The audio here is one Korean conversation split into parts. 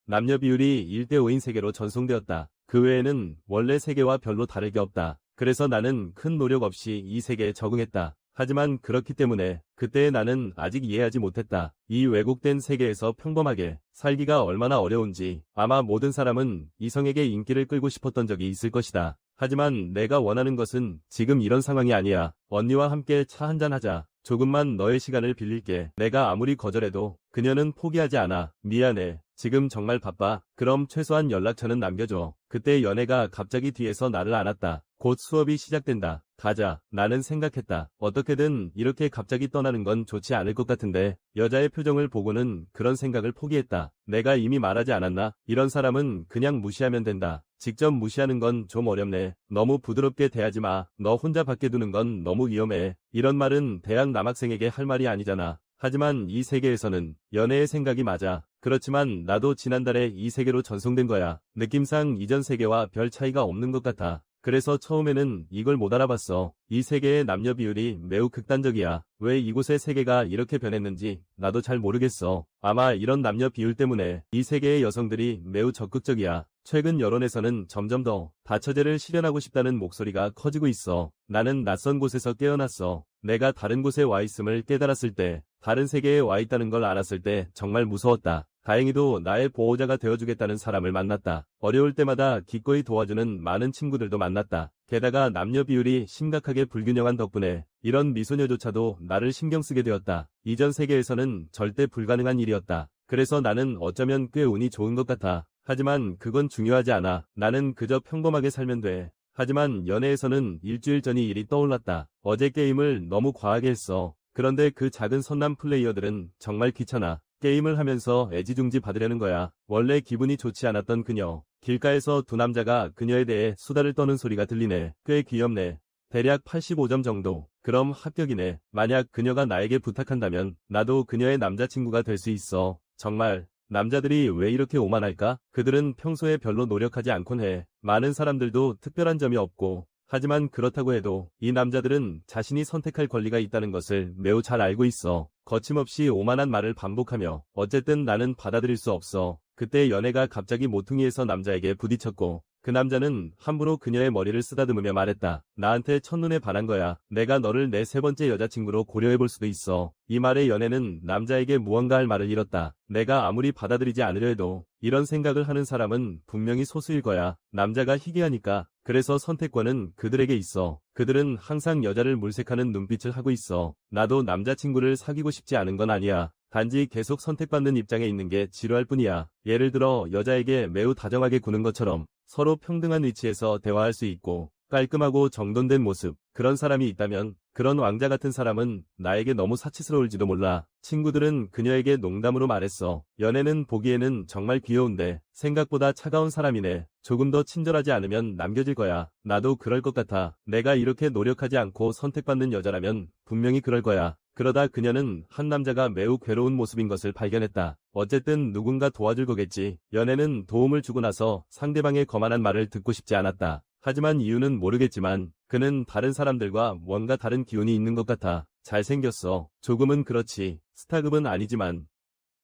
남녀 비율이 1대5인 세계로 전송되었다. 그 외에는 원래 세계와 별로 다를 게 없다. 그래서 나는 큰 노력 없이 이 세계에 적응했다. 하지만 그렇기 때문에 그때의 나는 아직 이해하지 못했다. 이 왜곡된 세계에서 평범하게 살기가 얼마나 어려운지. 아마 모든 사람은 이성에게 인기를 끌고 싶었던 적이 있을 것이다. 하지만 내가 원하는 것은 지금 이런 상황이 아니야. 언니와 함께 차 한잔 하자. 조금만 너의 시간을 빌릴게. 내가 아무리 거절해도 그녀는 포기하지 않아. 미안해. 지금 정말 바빠. 그럼 최소한 연락처는 남겨줘. 그때 연애가 갑자기 뒤에서 나를 안았다. 곧 수업이 시작된다. 가자. 나는 생각했다. 어떻게든 이렇게 갑자기 떠나는 건 좋지 않을 것 같은데 여자의 표정을 보고는 그런 생각을 포기했다. 내가 이미 말하지 않았나? 이런 사람은 그냥 무시하면 된다. 직접 무시하는 건 좀 어렵네. 너무 부드럽게 대하지 마. 너 혼자 밖에 두는 건 너무 위험해. 이런 말은 대학 남학생에게 할 말이 아니잖아. 하지만 이 세계에서는 연애의 생각이 맞아. 그렇지만 나도 지난달에 이 세계로 전송된 거야. 느낌상 이전 세계와 별 차이가 없는 것 같아. 그래서 처음에는 이걸 못 알아봤어. 이 세계의 남녀 비율이 매우 극단적이야. 왜 이곳의 세계가 이렇게 변했는지 나도 잘 모르겠어. 아마 이런 남녀 비율 때문에 이 세계의 여성들이 매우 적극적이야. 최근 여론에서는 점점 더 다처제를 실현하고 싶다는 목소리가 커지고 있어. 나는 낯선 곳에서 깨어났어. 내가 다른 곳에 와 있음을 깨달았을 때, 다른 세계에 와 있다는 걸 알았을 때 정말 무서웠다. 다행히도 나의 보호자가 되어주겠다는 사람을 만났다. 어려울 때마다 기꺼이 도와주는 많은 친구들도 만났다. 게다가 남녀 비율이 심각하게 불균형한 덕분에 이런 미소녀조차도 나를 신경 쓰게 되었다. 이전 세계에서는 절대 불가능한 일이었다. 그래서 나는 어쩌면 꽤 운이 좋은 것 같아. 하지만 그건 중요하지 않아. 나는 그저 평범하게 살면 돼. 하지만 연애에서는 일주일 전이 일이 떠올랐다. 어제 게임을 너무 과하게 했어. 그런데 그 작은 선남 플레이어들은 정말 귀찮아. 게임을 하면서 애지중지 받으려는 거야. 원래 기분이 좋지 않았던 그녀. 길가에서 두 남자가 그녀에 대해 수다를 떠는 소리가 들리네. 꽤 귀엽네. 대략 85점 정도. 그럼 합격이네. 만약 그녀가 나에게 부탁한다면 나도 그녀의 남자친구가 될 수 있어. 정말. 남자들이 왜 이렇게 오만할까? 그들은 평소에 별로 노력하지 않곤 해. 많은 사람들도 특별한 점이 없고. 하지만 그렇다고 해도 이 남자들은 자신이 선택할 권리가 있다는 것을 매우 잘 알고 있어. 거침없이 오만한 말을 반복하며 어쨌든 나는 받아들일 수 없어. 그때 연애가 갑자기 모퉁이에서 남자에게 부딪혔고 그 남자는 함부로 그녀의 머리를 쓰다듬으며 말했다. 나한테 첫눈에 반한 거야. 내가 너를 내 세 번째 여자친구로 고려해볼 수도 있어. 이 말에 연애는 남자에게 무언가 할 말을 잃었다. 내가 아무리 받아들이지 않으려 해도 이런 생각을 하는 사람은 분명히 소수일 거야. 남자가 희귀하니까. 그래서 선택권은 그들에게 있어. 그들은 항상 여자를 물색하는 눈빛을 하고 있어. 나도 남자친구를 사귀고 싶지 않은 건 아니야. 단지 계속 선택받는 입장에 있는 게 지루할 뿐이야. 예를 들어 여자에게 매우 다정하게 구는 것처럼 서로 평등한 위치에서 대화할 수 있고 깔끔하고 정돈된 모습. 그런 사람이 있다면 그런 왕자 같은 사람은 나에게 너무 사치스러울지도 몰라. 친구들은 그녀에게 농담으로 말했어. 연애는 보기에는 정말 귀여운데 생각보다 차가운 사람이네. 조금 더 친절하지 않으면 남겨질 거야. 나도 그럴 것 같아. 내가 이렇게 노력하지 않고 선택받는 여자라면 분명히 그럴 거야. 그러다 그녀는 한 남자가 매우 괴로운 모습인 것을 발견했다. 어쨌든 누군가 도와줄 거겠지. 연애는 도움을 주고 나서 상대방의 거만한 말을 듣고 싶지 않았다. 하지만 이유는 모르겠지만 그는 다른 사람들과 뭔가 다른 기운이 있는 것 같아. 잘생겼어. 조금은 그렇지. 스타급은 아니지만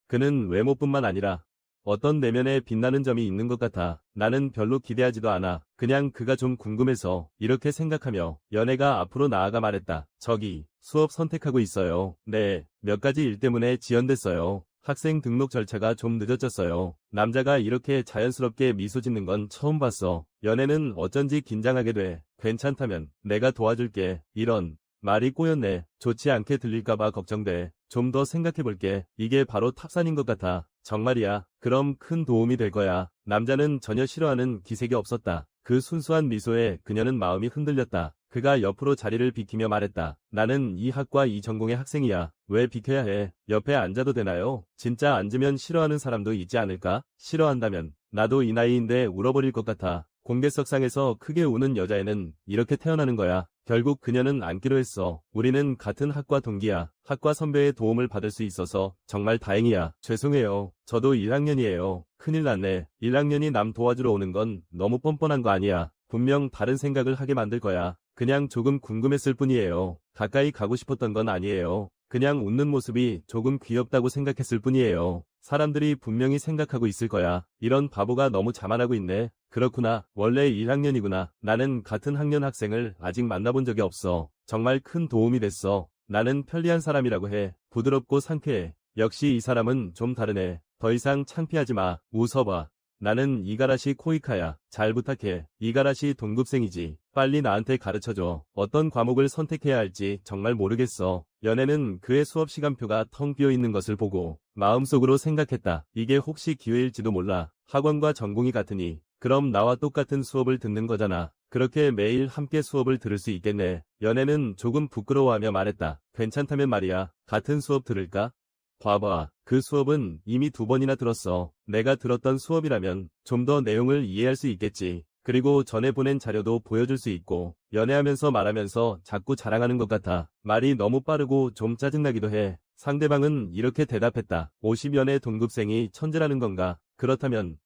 그는 외모뿐만 아니라 어떤 내면에 빛나는 점이 있는 것 같아. 나는 별로 기대하지도 않아. 그냥 그가 좀 궁금해서 이렇게 생각하며 연애가 앞으로 나아가 말했다. 저기 수업 선택하고 있어요. 네, 몇 가지 일 때문에 지연됐어요. 학생 등록 절차가 좀 늦어졌어요. 남자가 이렇게 자연스럽게 미소 짓는 건 처음 봤어. 연애는 어쩐지 긴장하게 돼. 괜찮다면 내가 도와줄게. 이런 말이 꼬였네. 좋지 않게 들릴까봐 걱정돼. 좀 더 생각해볼게. 이게 바로 탑산인 것 같아. 정말이야. 그럼 큰 도움이 될 거야. 남자는 전혀 싫어하는 기색이 없었다. 그 순수한 미소에 그녀는 마음이 흔들렸다. 그가 옆으로 자리를 비키며 말했다. 나는 이 학과 이 전공의 학생이야. 왜 비켜야 해? 옆에 앉아도 되나요? 진짜 앉으면 싫어하는 사람도 있지 않을까? 싫어한다면 나도 이 나이인데 울어버릴 것 같아. 공개석상에서 크게 우는 여자애는 이렇게 태어나는 거야. 결국 그녀는 앉기로 했어. 우리는 같은 학과 동기야. 학과 선배의 도움을 받을 수 있어서 정말 다행이야. 죄송해요. 저도 1학년이에요. 큰일 났네. 1학년이 남 도와주러 오는 건 너무 뻔뻔한 거 아니야. 분명 다른 생각을 하게 만들 거야. 그냥 조금 궁금했을 뿐이에요. 가까이 가고 싶었던 건 아니에요. 그냥 웃는 모습이 조금 귀엽다고 생각했을 뿐이에요. 사람들이 분명히 생각하고 있을 거야. 이런 바보가 너무 자만하고 있네. 그렇구나. 원래 1학년이구나. 나는 같은 학년 학생을 아직 만나본 적이 없어. 정말 큰 도움이 됐어. 나는 편리한 사람이라고 해. 부드럽고 상쾌해. 역시 이 사람은 좀 다르네. 더 이상 창피하지 마. 웃어봐. 나는 이가라시 코이카야. 잘 부탁해. 이가라시 동급생이지. 빨리 나한테 가르쳐줘. 어떤 과목을 선택해야 할지 정말 모르겠어. 연애는 그의 수업 시간표가 텅 비어 있는 것을 보고 마음속으로 생각했다. 이게 혹시 기회일지도 몰라. 학원과 전공이 같으니 그럼 나와 똑같은 수업을 듣는 거잖아. 그렇게 매일 함께 수업을 들을 수 있겠네. 연애는 조금 부끄러워하며 말했다. 괜찮다면 말이야. 같은 수업 들을까? 봐봐. 그 수업은 이미 2번이나 들었어. 내가 들었던 수업이라면 좀 더 내용을 이해할 수 있겠지. 그리고 전에 보낸 자료도 보여줄 수 있고 연애하면서 말하면서 자꾸 자랑하는 것 같아. 말이 너무 빠르고 좀 짜증나기도 해. 상대방은 이렇게 대답했다. 50연의 동급생이 천재라는 건가? 그렇다면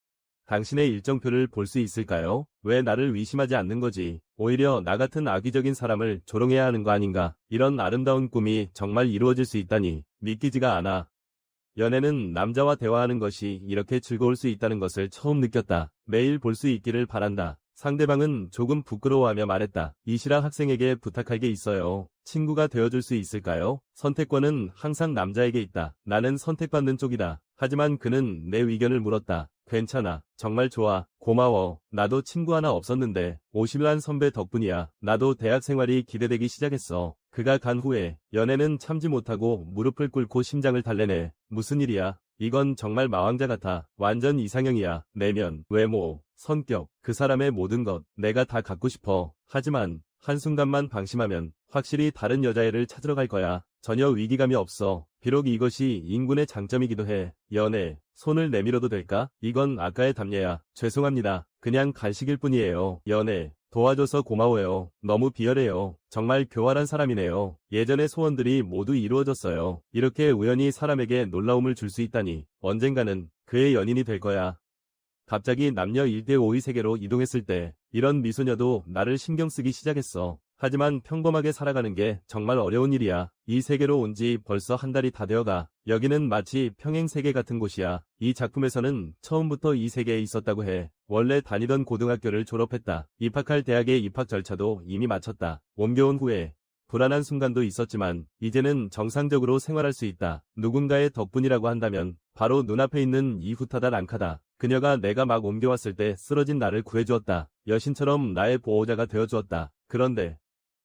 당신의 일정표를 볼 수 있을까요? 왜 나를 의심하지 않는 거지? 오히려 나 같은 악의적인 사람을 조롱해야 하는 거 아닌가? 이런 아름다운 꿈이 정말 이루어질 수 있다니 믿기지가 않아. 연애는 남자와 대화하는 것이 이렇게 즐거울 수 있다는 것을 처음 느꼈다. 매일 볼 수 있기를 바란다. 상대방은 조금 부끄러워하며 말했다. 이시라 학생에게 부탁할 게 있어요. 친구가 되어줄 수 있을까요? 선택권은 항상 남자에게 있다. 나는 선택받는 쪽이다. 하지만 그는 내 의견을 물었다. 괜찮아. 정말 좋아. 고마워. 나도 친구 하나 없었는데 50란 선배 덕분이야. 나도 대학 생활이 기대되기 시작했어. 그가 간 후에 연애는 참지 못하고 무릎을 꿇고 심장을 달래네. 무슨 일이야? 이건 정말 마왕자 같아. 완전 이상형이야. 내면, 외모, 성격, 그 사람의 모든 것 내가 다 갖고 싶어. 하지만 한순간만 방심하면 확실히 다른 여자애를 찾으러 갈 거야. 전혀 위기감이 없어. 비록 이것이 인군의 장점이기도 해. 연애, 손을 내밀어도 될까? 이건 아까의 답례야. 죄송합니다. 그냥 간식일 뿐이에요. 연애, 도와줘서 고마워요. 너무 비열해요. 정말 교활한 사람이네요. 예전의 소원들이 모두 이루어졌어요. 이렇게 우연히 사람에게 놀라움을 줄 수 있다니 언젠가는 그의 연인이 될 거야. 갑자기 남녀 1대5의 세계로 이동했을 때 이런 미소녀도 나를 신경 쓰기 시작했어. 하지만 평범하게 살아가는 게 정말 어려운 일이야. 이 세계로 온 지 벌써 한 달이 다 되어가. 여기는 마치 평행 세계 같은 곳이야. 이 작품에서는 처음부터 이 세계에 있었다고 해. 원래 다니던 고등학교를 졸업했다. 입학할 대학의 입학 절차도 이미 마쳤다. 옮겨온 후에 불안한 순간도 있었지만 이제는 정상적으로 생활할 수 있다. 누군가의 덕분이라고 한다면 바로 눈앞에 있는 이 후타다 랑카다. 그녀가 내가 막 옮겨왔을 때 쓰러진 나를 구해주었다. 여신처럼 나의 보호자가 되어주었다. 그런데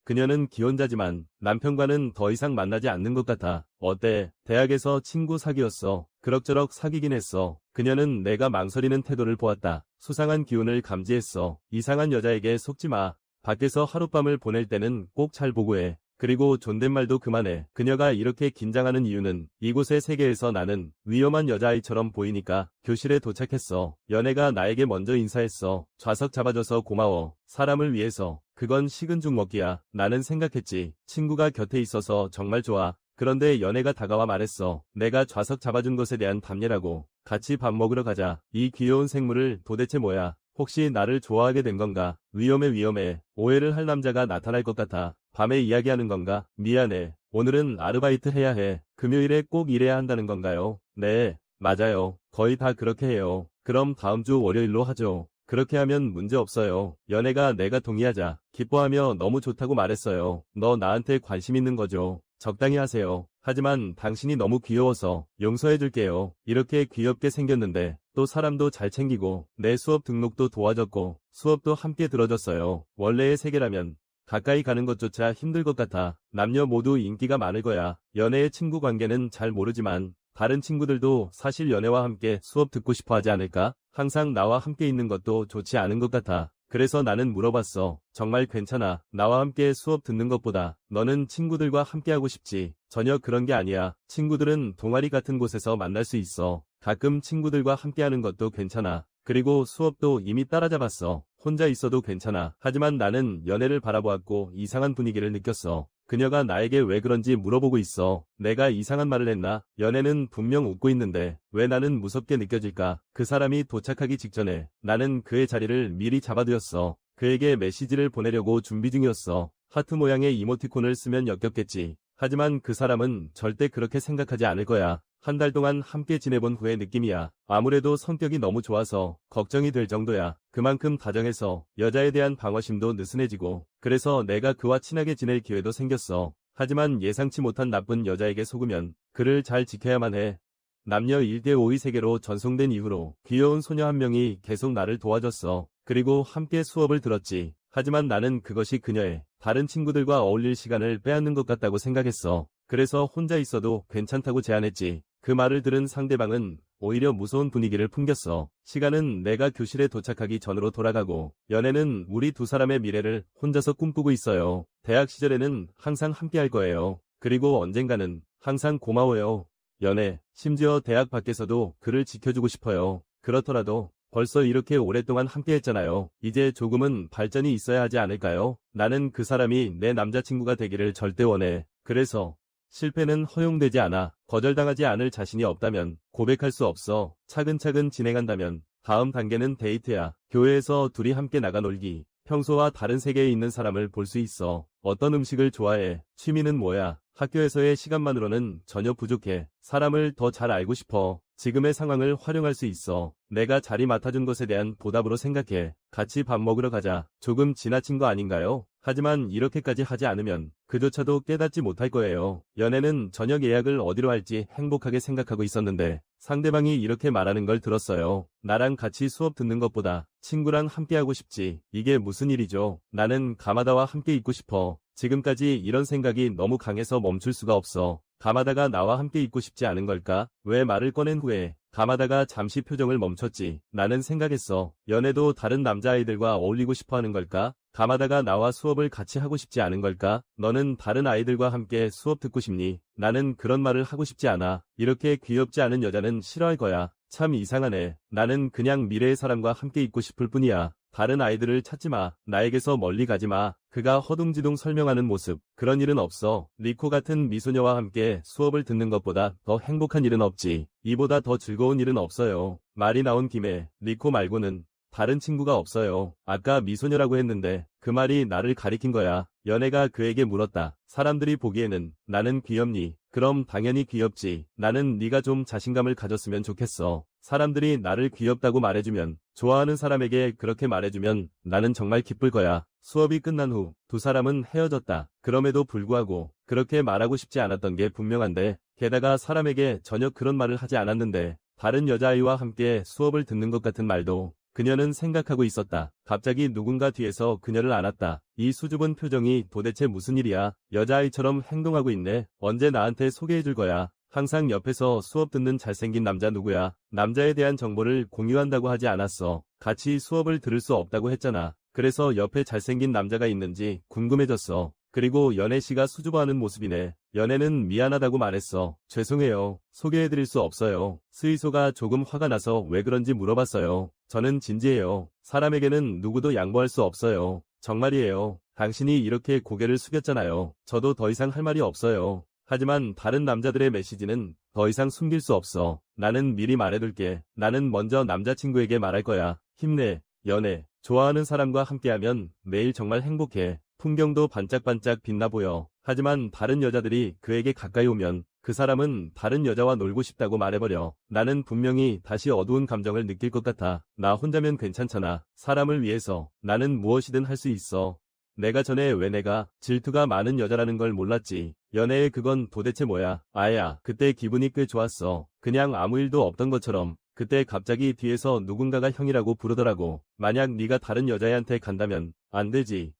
그녀는 기혼자지만 남편과는 더 이상 만나지 않는 것 같아. 어때? 대학에서 친구 사귀었어. 그럭저럭 사귀긴 했어. 그녀는 내가 망설이는 태도를 보았다. 수상한 기운을 감지했어. 이상한 여자에게 속지 마. 밖에서 하룻밤을 보낼 때는 꼭 잘 보고해. 그리고 존댓말도 그만해. 그녀가 이렇게 긴장하는 이유는 이곳의 세계에서 나는 위험한 여자아이처럼 보이니까. 교실에 도착했어. 연애가 나에게 먼저 인사했어. 좌석 잡아줘서 고마워. 사람을 위해서. 그건 식은 죽 먹기야. 나는 생각했지. 친구가 곁에 있어서 정말 좋아. 그런데 연애가 다가와 말했어. 내가 좌석 잡아준 것에 대한 답례라고. 같이 밥 먹으러 가자. 이 귀여운 생물을 도대체 뭐야? 혹시 나를 좋아하게 된 건가? 위험해. 오해를 할 남자가 나타날 것 같아. 밤에 이야기하는 건가? 미안해. 오늘은 아르바이트 해야 해. 금요일에 꼭 일해야 한다는 건가요? 네, 맞아요. 거의 다 그렇게 해요. 그럼 다음 주 월요일로 하죠. 그렇게 하면 문제 없어요. 연애가 내가 동의하자. 기뻐하며 너무 좋다고 말했어요. 너 나한테 관심 있는 거죠? 적당히 하세요. 하지만 당신이 너무 귀여워서 용서해줄게요. 이렇게 귀엽게 생겼는데 또 사람도 잘 챙기고 내 수업 등록도 도와줬고 수업도 함께 들어줬어요. 원래의 세계라면 가까이 가는 것조차 힘들 것 같아. 남녀 모두 인기가 많을 거야. 연애의 친구 관계는 잘 모르지만 다른 친구들도 사실 연애와 함께 수업 듣고 싶어 하지 않을까? 항상 나와 함께 있는 것도 좋지 않은 것 같아. 그래서 나는 물어봤어. 정말 괜찮아. 나와 함께 수업 듣는 것보다 너는 친구들과 함께하고 싶지. 전혀 그런 게 아니야. 친구들은 동아리 같은 곳에서 만날 수 있어. 가끔 친구들과 함께하는 것도 괜찮아. 그리고 수업도 이미 따라잡았어. 혼자 있어도 괜찮아. 하지만 나는 연애를 바라보았고 이상한 분위기를 느꼈어. 그녀가 나에게 왜 그런지 물어보고 있어. 내가 이상한 말을 했나? 연애는 분명 웃고 있는데 왜 나는 무섭게 느껴질까? 그 사람이 도착하기 직전에 나는 그의 자리를 미리 잡아두었어. 그에게 메시지를 보내려고 준비 중이었어. 하트 모양의 이모티콘을 쓰면 역겹겠지. 하지만 그 사람은 절대 그렇게 생각하지 않을 거야. 한 달 동안 함께 지내본 후의 느낌이야. 아무래도 성격이 너무 좋아서 걱정이 될 정도야. 그만큼 다정해서 여자에 대한 방어심도 느슨해지고 그래서 내가 그와 친하게 지낼 기회도 생겼어. 하지만 예상치 못한 나쁜 여자에게 속으면 그를 잘 지켜야만 해. 남녀 1대5의 세계로 전송된 이후로 귀여운 소녀 한 명이 계속 나를 도와줬어. 그리고 함께 수업을 들었지. 하지만 나는 그것이 그녀의 다른 친구들과 어울릴 시간을 빼앗는 것 같다고 생각했어. 그래서 혼자 있어도 괜찮다고 제안했지. 그 말을 들은 상대방은 오히려 무서운 분위기를 풍겼어. 시간은 내가 교실에 도착하기 전으로 돌아가고 연애는 우리 두 사람의 미래를 혼자서 꿈꾸고 있어요. 대학 시절에는 항상 함께 할 거예요. 그리고 언젠가는 항상 고마워요. 연애, 심지어 대학 밖에서도 그를 지켜주고 싶어요. 그렇더라도 벌써 이렇게 오랫동안 함께 했잖아요. 이제 조금은 발전이 있어야 하지 않을까요? 나는 그 사람이 내 남자친구가 되기를 절대 원해. 그래서 실패는 허용되지 않아. 거절당하지 않을 자신이 없다면 고백할 수 없어. 차근차근 진행한다면 다음 단계는 데이트야. 교회에서 둘이 함께 나가 놀기. 평소와 다른 세계에 있는 사람을 볼 수 있어. 어떤 음식을 좋아해? 취미는 뭐야? 학교에서의 시간만으로는 전혀 부족해. 사람을 더 잘 알고 싶어. 지금의 상황을 활용할 수 있어. 내가 자리 맡아준 것에 대한 보답으로 생각해. 같이 밥 먹으러 가자. 조금 지나친 거 아닌가요? 하지만 이렇게까지 하지 않으면 그조차도 깨닫지 못할 거예요. 연애는 저녁 예약을 어디로 할지 행복하게 생각하고 있었는데 상대방이 이렇게 말하는 걸 들었어요. 나랑 같이 수업 듣는 것보다 친구랑 함께하고 싶지. 이게 무슨 일이죠? 나는 가마다와 함께 있고 싶어. 지금까지 이런 생각이 너무 강해서 멈출 수가 없어. 가마다가 나와 함께 있고 싶지 않은 걸까? 왜 말을 꺼낸 후에 가마다가 잠시 표정을 멈췄지. 나는 생각했어. 연애도 다른 남자아이들과 어울리고 싶어 하는 걸까? 가마다가 나와 수업을 같이 하고 싶지 않은 걸까? 너는 다른 아이들과 함께 수업 듣고 싶니? 나는 그런 말을 하고 싶지 않아. 이렇게 귀엽지 않은 여자는 싫어할 거야. 참 이상하네. 나는 그냥 미래의 사람과 함께 있고 싶을 뿐이야. 다른 아이들을 찾지 마. 나에게서 멀리 가지 마. 그가 허둥지둥 설명하는 모습. 그런 일은 없어. 리코 같은 미소녀와 함께 수업을 듣는 것보다 더 행복한 일은 없지. 이보다 더 즐거운 일은 없어요. 말이 나온 김에 리코 말고는 다른 친구가 없어요. 아까 미소녀라고 했는데 그 말이 나를 가리킨 거야. 연애가 그에게 물었다. 사람들이 보기에는 나는 귀엽니? 그럼 당연히 귀엽지. 나는 네가 좀 자신감을 가졌으면 좋겠어. 사람들이 나를 귀엽다고 말해주면, 좋아하는 사람에게 그렇게 말해주면 나는 정말 기쁠 거야. 수업이 끝난 후 두 사람은 헤어졌다. 그럼에도 불구하고 그렇게 말하고 싶지 않았던 게 분명한데 게다가 사람에게 전혀 그런 말을 하지 않았는데 다른 여자아이와 함께 수업을 듣는 것 같은 말도 그녀는 생각하고 있었다. 갑자기 누군가 뒤에서 그녀를 안았다. 이 수줍은 표정이 도대체 무슨 일이야? 여자아이처럼 행동하고 있네. 언제 나한테 소개해줄 거야? 항상 옆에서 수업 듣는 잘생긴 남자 누구야? 남자에 대한 정보를 공유한다고 하지 않았어. 같이 수업을 들을 수 없다고 했잖아. 그래서 옆에 잘생긴 남자가 있는지 궁금해졌어. 그리고 연애 씨가 수줍어하는 모습이네. 연애는 미안하다고 말했어. 죄송해요. 소개해드릴 수 없어요. 스이소가 조금 화가 나서 왜 그런지 물어봤어요. 저는 진지해요. 사람에게는 누구도 양보할 수 없어요. 정말이에요. 당신이 이렇게 고개를 숙였잖아요. 저도 더 이상 할 말이 없어요. 하지만 다른 남자들의 메시지는 더 이상 숨길 수 없어. 나는 미리 말해둘게. 나는 먼저 남자친구에게 말할 거야. 힘내. 연애. 좋아하는 사람과 함께하면 매일 정말 행복해. 풍경도 반짝반짝 빛나 보여. 하지만 다른 여자들이 그에게 가까이 오면 그 사람은 다른 여자와 놀고 싶다고 말해버려. 나는 분명히 다시 어두운 감정을 느낄 것 같아. 나 혼자면 괜찮잖아. 사람을 위해서 나는 무엇이든 할 수 있어. 내가 전에 왜 내가 질투가 많은 여자라는 걸 몰랐지. 연애에 그건 도대체 뭐야. 아야, 그때 기분이 꽤 좋았어. 그냥 아무 일도 없던 것처럼. 그때 갑자기 뒤에서 누군가가 형이라고 부르더라고. 만약 네가 다른 여자애한테 간다면 안 되지.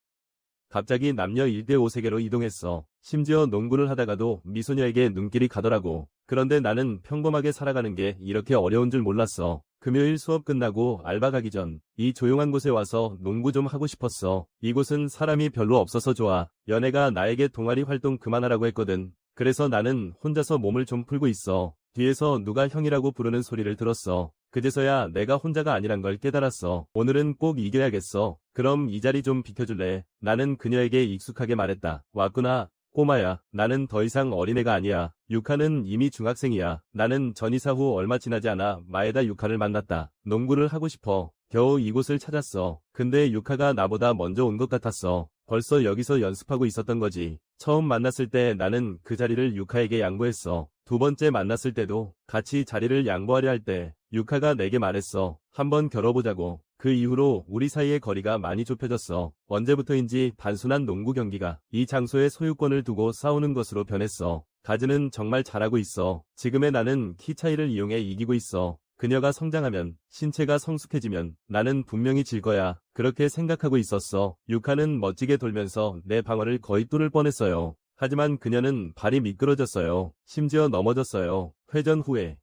갑자기 남녀 1대5 세계로 이동했어. 심지어 농구를 하다가도 미소녀에게 눈길이 가더라고. 그런데 나는 평범하게 살아가는 게 이렇게 어려운 줄 몰랐어. 금요일 수업 끝나고 알바 가기 전 이 조용한 곳에 와서 농구 좀 하고 싶었어. 이곳은 사람이 별로 없어서 좋아. 연애가 나에게 동아리 활동 그만하라고 했거든. 그래서 나는 혼자서 몸을 좀 풀고 있어. 뒤에서 누가 형이라고 부르는 소리를 들었어. 그제서야 내가 혼자가 아니란 걸 깨달았어. 오늘은 꼭 이겨야겠어. 그럼 이 자리 좀 비켜줄래? 나는 그녀에게 익숙하게 말했다. 왔구나. 꼬마야, 나는 더 이상 어린애가 아니야. 유카는 이미 중학생이야. 나는 전이사 후 얼마 지나지 않아 마에다 유카를 만났다. 농구를 하고 싶어. 겨우 이곳을 찾았어. 근데 유카가 나보다 먼저 온 것 같았어. 벌써 여기서 연습하고 있었던 거지. 처음 만났을 때 나는 그 자리를 유카에게 양보했어. 두 번째 만났을 때도 같이 자리를 양보하려 할 때 유카가 내게 말했어. 한번 겨뤄보자고. 그 이후로 우리 사이의 거리가 많이 좁혀졌어. 언제부터인지 단순한 농구 경기가 이 장소의 소유권을 두고 싸우는 것으로 변했어. 가즈는 정말 잘하고 있어. 지금의 나는 키 차이를 이용해 이기고 있어. 그녀가 성장하면, 신체가 성숙해지면 나는 분명히 질 거야. 그렇게 생각하고 있었어. 유카는 멋지게 돌면서 내 방어를 거의 뚫을 뻔했어요. 하지만 그녀는 발이 미끄러졌어요. 심지어 넘어졌어요. 회전 후에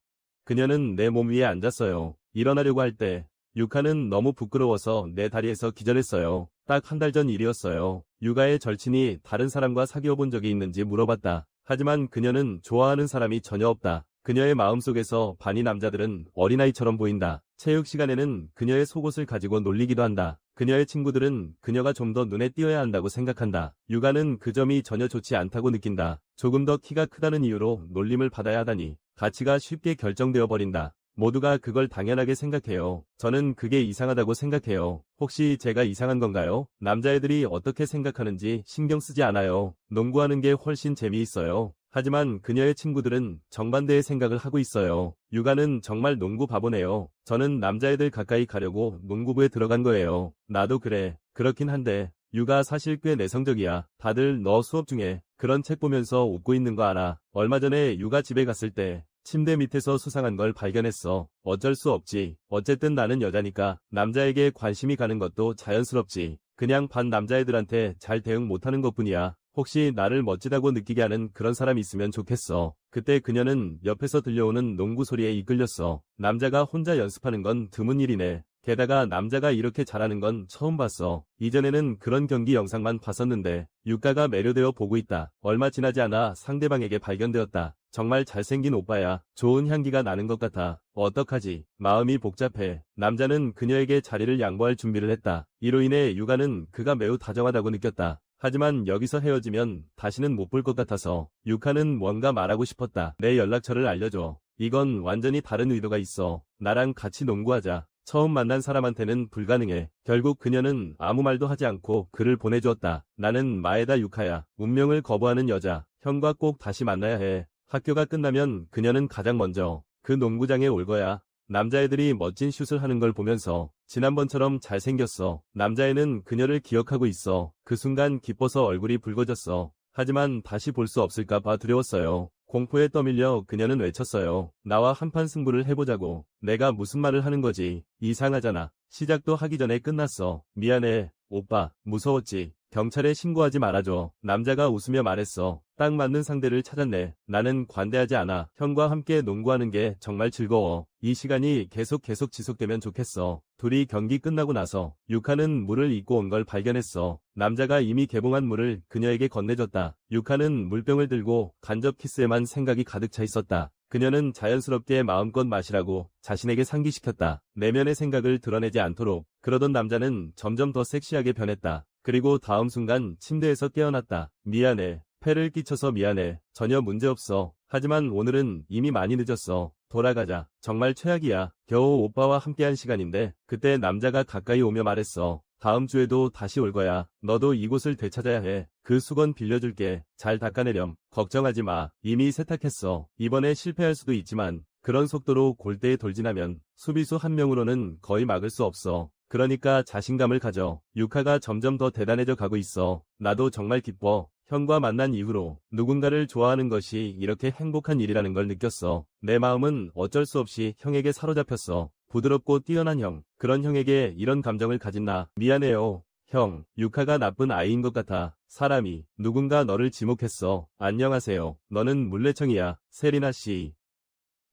그녀는 내 몸 위에 앉았어요. 일어나려고 할 때 유카는 너무 부끄러워서 내 다리에서 기절했어요. 딱 한 달 전 일이었어요. 유카의 절친이 다른 사람과 사귀어 본 적이 있는지 물어봤다. 하지만 그녀는 좋아하는 사람이 전혀 없다. 그녀의 마음속에서 반이 남자들은 어린아이처럼 보인다. 체육 시간에는 그녀의 속옷을 가지고 놀리기도 한다. 그녀의 친구들은 그녀가 좀 더 눈에 띄어야 한다고 생각한다. 유가는 그 점이 전혀 좋지 않다고 느낀다. 조금 더 키가 크다는 이유로 놀림을 받아야 하다니 가치가 쉽게 결정되어 버린다. 모두가 그걸 당연하게 생각해요. 저는 그게 이상하다고 생각해요. 혹시 제가 이상한 건가요? 남자애들이 어떻게 생각하는지 신경 쓰지 않아요. 농구하는 게 훨씬 재미있어요. 하지만 그녀의 친구들은 정반대의 생각을 하고 있어요. 유가는 정말 농구 바보네요. 저는 남자애들 가까이 가려고 농구부에 들어간 거예요. 나도 그래. 그렇긴 한데 유가 사실 꽤 내성적이야. 다들 너 수업 중에 그런 책 보면서 웃고 있는 거 알아. 얼마 전에 유가 집에 갔을 때 침대 밑에서 수상한 걸 발견했어. 어쩔 수 없지. 어쨌든 나는 여자니까 남자에게 관심이 가는 것도 자연스럽지. 그냥 반 남자애들한테 잘 대응 못하는 것뿐이야. 혹시 나를 멋지다고 느끼게 하는 그런 사람이 있으면 좋겠어. 그때 그녀는 옆에서 들려오는 농구 소리에 이끌렸어. 남자가 혼자 연습하는 건 드문 일이네. 게다가 남자가 이렇게 잘하는 건 처음 봤어. 이전에는 그런 경기 영상만 봤었는데 유가가 매료되어 보고 있다. 얼마 지나지 않아 상대방에게 발견되었다. 정말 잘생긴 오빠야. 좋은 향기가 나는 것 같아. 어떡하지? 마음이 복잡해. 남자는 그녀에게 자리를 양보할 준비를 했다. 이로 인해 유가는 그가 매우 다정하다고 느꼈다. 하지만 여기서 헤어지면 다시는 못 볼 것 같아서 유카는 뭔가 말하고 싶었다. 내 연락처를 알려줘. 이건 완전히 다른 의도가 있어. 나랑 같이 농구하자. 처음 만난 사람한테는 불가능해. 결국 그녀는 아무 말도 하지 않고 글을 보내주었다. 나는 마에다 유카야. 운명을 거부하는 여자. 형과 꼭 다시 만나야 해. 학교가 끝나면 그녀는 가장 먼저 그 농구장에 올 거야. 남자애들이 멋진 슛을 하는 걸 보면서 지난번처럼 잘생겼어. 남자애는 그녀를 기억하고 있어. 그 순간 기뻐서 얼굴이 붉어졌어. 하지만 다시 볼 수 없을까봐 두려웠어요. 공포에 떠밀려 그녀는 외쳤어요. 나와 한판 승부를 해보자고. 내가 무슨 말을 하는 거지? 이상하잖아. 시작도 하기 전에 끝났어. 미안해, 오빠. 무서웠지. 경찰에 신고하지 말아줘. 남자가 웃으며 말했어. 딱 맞는 상대를 찾았네. 나는 관대하지 않아. 형과 함께 농구하는 게 정말 즐거워. 이 시간이 계속 지속되면 좋겠어. 둘이 경기 끝나고 나서 유카는 물을 입고 온 걸 발견했어. 남자가 이미 개봉한 물을 그녀에게 건네줬다. 유카는 물병을 들고 간접 키스에만 생각이 가득 차 있었다. 그녀는 자연스럽게 마음껏 마시라고 자신에게 상기시켰다. 내면의 생각을 드러내지 않도록. 그러던 남자는 점점 더 섹시하게 변했다. 그리고 다음 순간 침대에서 깨어났다. 미안해. 폐를 끼쳐서 미안해. 전혀 문제없어. 하지만 오늘은 이미 많이 늦었어. 돌아가자. 정말 최악이야. 겨우 오빠와 함께한 시간인데 그때 남자가 가까이 오며 말했어. 다음 주에도 다시 올 거야. 너도 이곳을 되찾아야 해. 그 수건 빌려줄게. 잘 닦아내렴. 걱정하지 마. 이미 세탁했어. 이번에 실패할 수도 있지만 그런 속도로 골대에 돌진하면 수비수 한 명으로는 거의 막을 수 없어. 그러니까 자신감을 가져. 유카가 점점 더 대단해져 가고 있어. 나도 정말 기뻐. 형과 만난 이후로 누군가를 좋아하는 것이 이렇게 행복한 일이라는 걸 느꼈어. 내 마음은 어쩔 수 없이 형에게 사로잡혔어. 부드럽고 뛰어난 형. 그런 형에게 이런 감정을 가진 나. 미안해요. 형, 유카가 나쁜 아이인 것 같아. 사람이 누군가 너를 지목했어. 안녕하세요. 너는 물레청이야. 세리나 씨.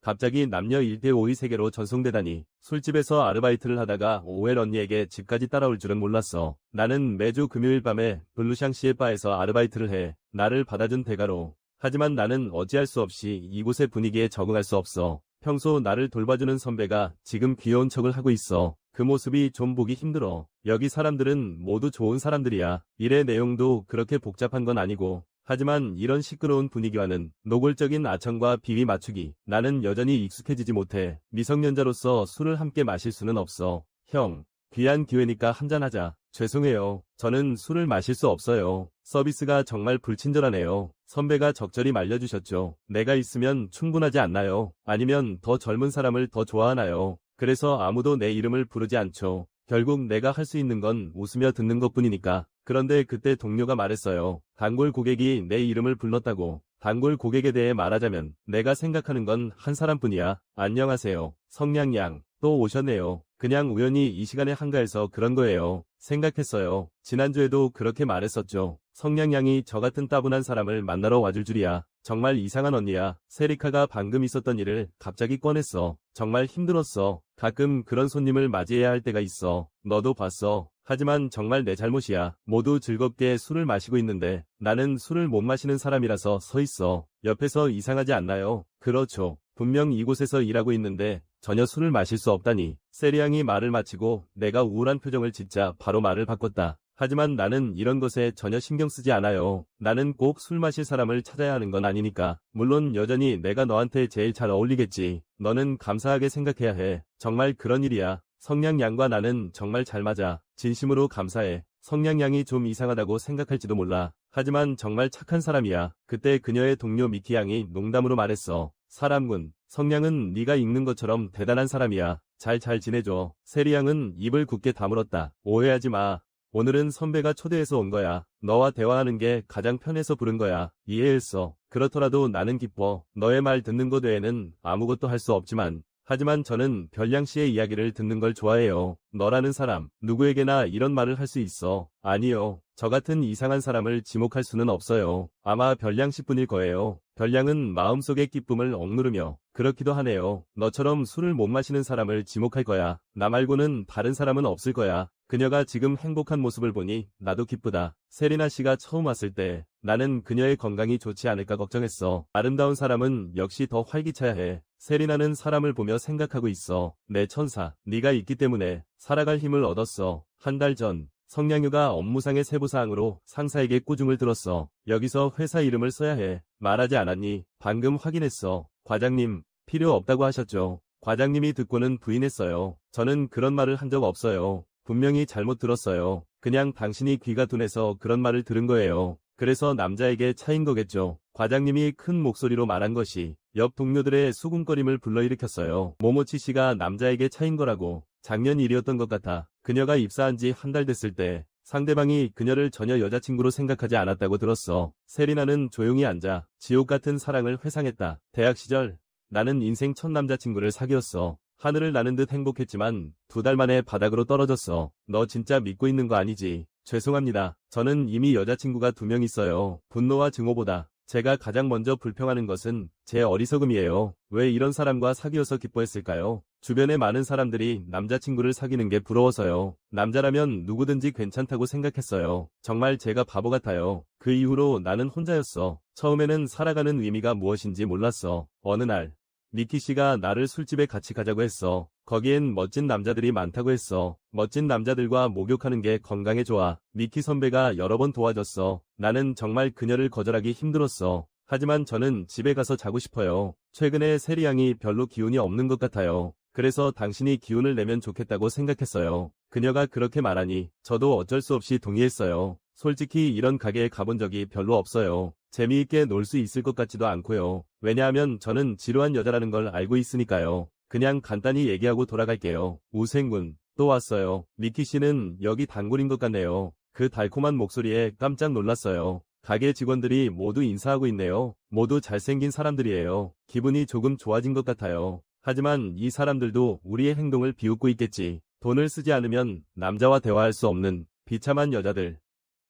갑자기 남녀 1대5의 세계로 전송되다니. 술집에서 아르바이트를 하다가 오웰 언니에게 집까지 따라올 줄은 몰랐어. 나는 매주 금요일 밤에 블루샹시의 바에서 아르바이트를 해. 나를 받아준 대가로. 하지만 나는 어찌할 수 없이 이곳의 분위기에 적응할 수 없어. 평소 나를 돌봐주는 선배가 지금 귀여운 척을 하고 있어. 그 모습이 좀 보기 힘들어. 여기 사람들은 모두 좋은 사람들이야. 일의 내용도 그렇게 복잡한 건 아니고. 하지만 이런 시끄러운 분위기와는 노골적인 아청과 비위 맞추기. 나는 여전히 익숙해지지 못해. 미성년자로서 술을 함께 마실 수는 없어. 형, 귀한 기회니까 한잔하자. 죄송해요. 저는 술을 마실 수 없어요. 서비스가 정말 불친절하네요. 선배가 적절히 말려주셨죠. 내가 있으면 충분하지 않나요? 아니면 더 젊은 사람을 더 좋아하나요? 그래서 아무도 내 이름을 부르지 않죠. 결국 내가 할 수 있는 건 웃으며 듣는 것뿐이니까. 그런데 그때 동료가 말했어요. 단골 고객이 내 이름을 불렀다고. 단골 고객에 대해 말하자면 내가 생각하는 건 한 사람뿐이야. 안녕하세요. 성냥양. 또 오셨네요. 그냥 우연히 이 시간에 한가해서 그런 거예요. 생각했어요. 지난주에도 그렇게 말했었죠. 성냥양이 저 같은 따분한 사람을 만나러 와줄 줄이야. 정말 이상한 언니야. 세리카가 방금 있었던 일을 갑자기 꺼냈어. 정말 힘들었어. 가끔 그런 손님을 맞이해야 할 때가 있어. 너도 봤어. 하지만 정말 내 잘못이야. 모두 즐겁게 술을 마시고 있는데 나는 술을 못 마시는 사람이라서 서 있어. 옆에서 이상하지 않나요? 그렇죠. 분명 이곳에서 일하고 있는데 전혀 술을 마실 수 없다니. 세리양이 말을 마치고 내가 우울한 표정을 짓자 바로 말을 바꿨다. 하지만 나는 이런 것에 전혀 신경 쓰지 않아요. 나는 꼭 술 마실 사람을 찾아야 하는 건 아니니까. 물론 여전히 내가 너한테 제일 잘 어울리겠지. 너는 감사하게 생각해야 해. 정말 그런 일이야. 성냥양과 나는 정말 잘 맞아. 진심으로 감사해. 성냥양이 좀 이상하다고 생각할지도 몰라. 하지만 정말 착한 사람이야. 그때 그녀의 동료 미키양이 농담으로 말했어. 사람군. 성냥은 네가 읽는 것처럼 대단한 사람이야. 잘 지내줘. 세리양은 입을 굳게 다물었다. 오해하지 마. 오늘은 선배가 초대해서 온 거야. 너와 대화하는 게 가장 편해서 부른 거야. 이해했어. 그렇더라도 나는 기뻐. 너의 말 듣는 것 외에는 아무것도 할 수 없지만. 하지만 저는 별량 씨의 이야기를 듣는 걸 좋아해요. 너라는 사람, 누구에게나 이런 말을 할 수 있어. 아니요. 저 같은 이상한 사람을 지목할 수는 없어요. 아마 별량 씨뿐일 거예요. 별량은 마음속의 기쁨을 억누르며 그렇기도 하네요. 너처럼 술을 못 마시는 사람을 지목할 거야. 나 말고는 다른 사람은 없을 거야. 그녀가 지금 행복한 모습을 보니 나도 기쁘다. 세리나 씨가 처음 왔을 때 나는 그녀의 건강이 좋지 않을까 걱정했어. 아름다운 사람은 역시 더 활기차야 해. 세리나는 사람을 보며 생각하고 있어. 내 천사, 네가 있기 때문에 살아갈 힘을 얻었어. 한 달 전 성냥유가 업무상의 세부사항으로 상사에게 꾸중을 들었어. 여기서 회사 이름을 써야 해. 말하지 않았니? 방금 확인했어. 과장님, 필요 없다고 하셨죠. 과장님이 듣고는 부인했어요. 저는 그런 말을 한 적 없어요. 분명히 잘못 들었어요. 그냥 당신이 귀가 둔해서 그런 말을 들은 거예요. 그래서 남자에게 차인 거겠죠. 과장님이 큰 목소리로 말한 것이 옆 동료들의 수군거림을 불러일으켰어요. 모모치 씨가 남자에게 차인 거라고. 작년 일이었던 것 같아. 그녀가 입사한 지 한 달 됐을 때 상대방이 그녀를 전혀 여자친구로 생각하지 않았다고 들었어. 세리나는 조용히 앉아 지옥 같은 사랑을 회상했다. 대학 시절 나는 인생 첫 남자친구를 사귀었어. 하늘을 나는 듯 행복했지만 2달 만에 바닥으로 떨어졌어. 너 진짜 믿고 있는 거 아니지? 죄송합니다. 저는 이미 여자친구가 2명 있어요. 분노와 증오보다 제가 가장 먼저 불평하는 것은 제 어리석음이에요. 왜 이런 사람과 사귀어서 기뻐했을까요? 주변의 많은 사람들이 남자친구를 사귀는 게 부러워서요. 남자라면 누구든지 괜찮다고 생각했어요. 정말 제가 바보 같아요. 그 이후로 나는 혼자였어. 처음에는 살아가는 의미가 무엇인지 몰랐어. 어느 날 미키 씨가 나를 술집에 같이 가자고 했어. 거기엔 멋진 남자들이 많다고 했어. 멋진 남자들과 목욕하는 게 건강에 좋아. 미키 선배가 여러 번 도와줬어. 나는 정말 그녀를 거절하기 힘들었어. 하지만 저는 집에 가서 자고 싶어요. 최근에 세리양이 별로 기운이 없는 것 같아요. 그래서 당신이 기운을 내면 좋겠다고 생각했어요. 그녀가 그렇게 말하니 저도 어쩔 수 없이 동의했어요. 솔직히 이런 가게에 가본 적이 별로 없어요. 재미있게 놀 수 있을 것 같지도 않고요. 왜냐하면 저는 지루한 여자라는 걸 알고 있으니까요. 그냥 간단히 얘기하고 돌아갈게요. 우생군, 또 왔어요. 미키 씨는 여기 단골인 것 같네요. 그 달콤한 목소리에 깜짝 놀랐어요. 가게 직원들이 모두 인사하고 있네요. 모두 잘생긴 사람들이에요. 기분이 조금 좋아진 것 같아요. 하지만 이 사람들도 우리의 행동을 비웃고 있겠지. 돈을 쓰지 않으면 남자와 대화할 수 없는 비참한 여자들.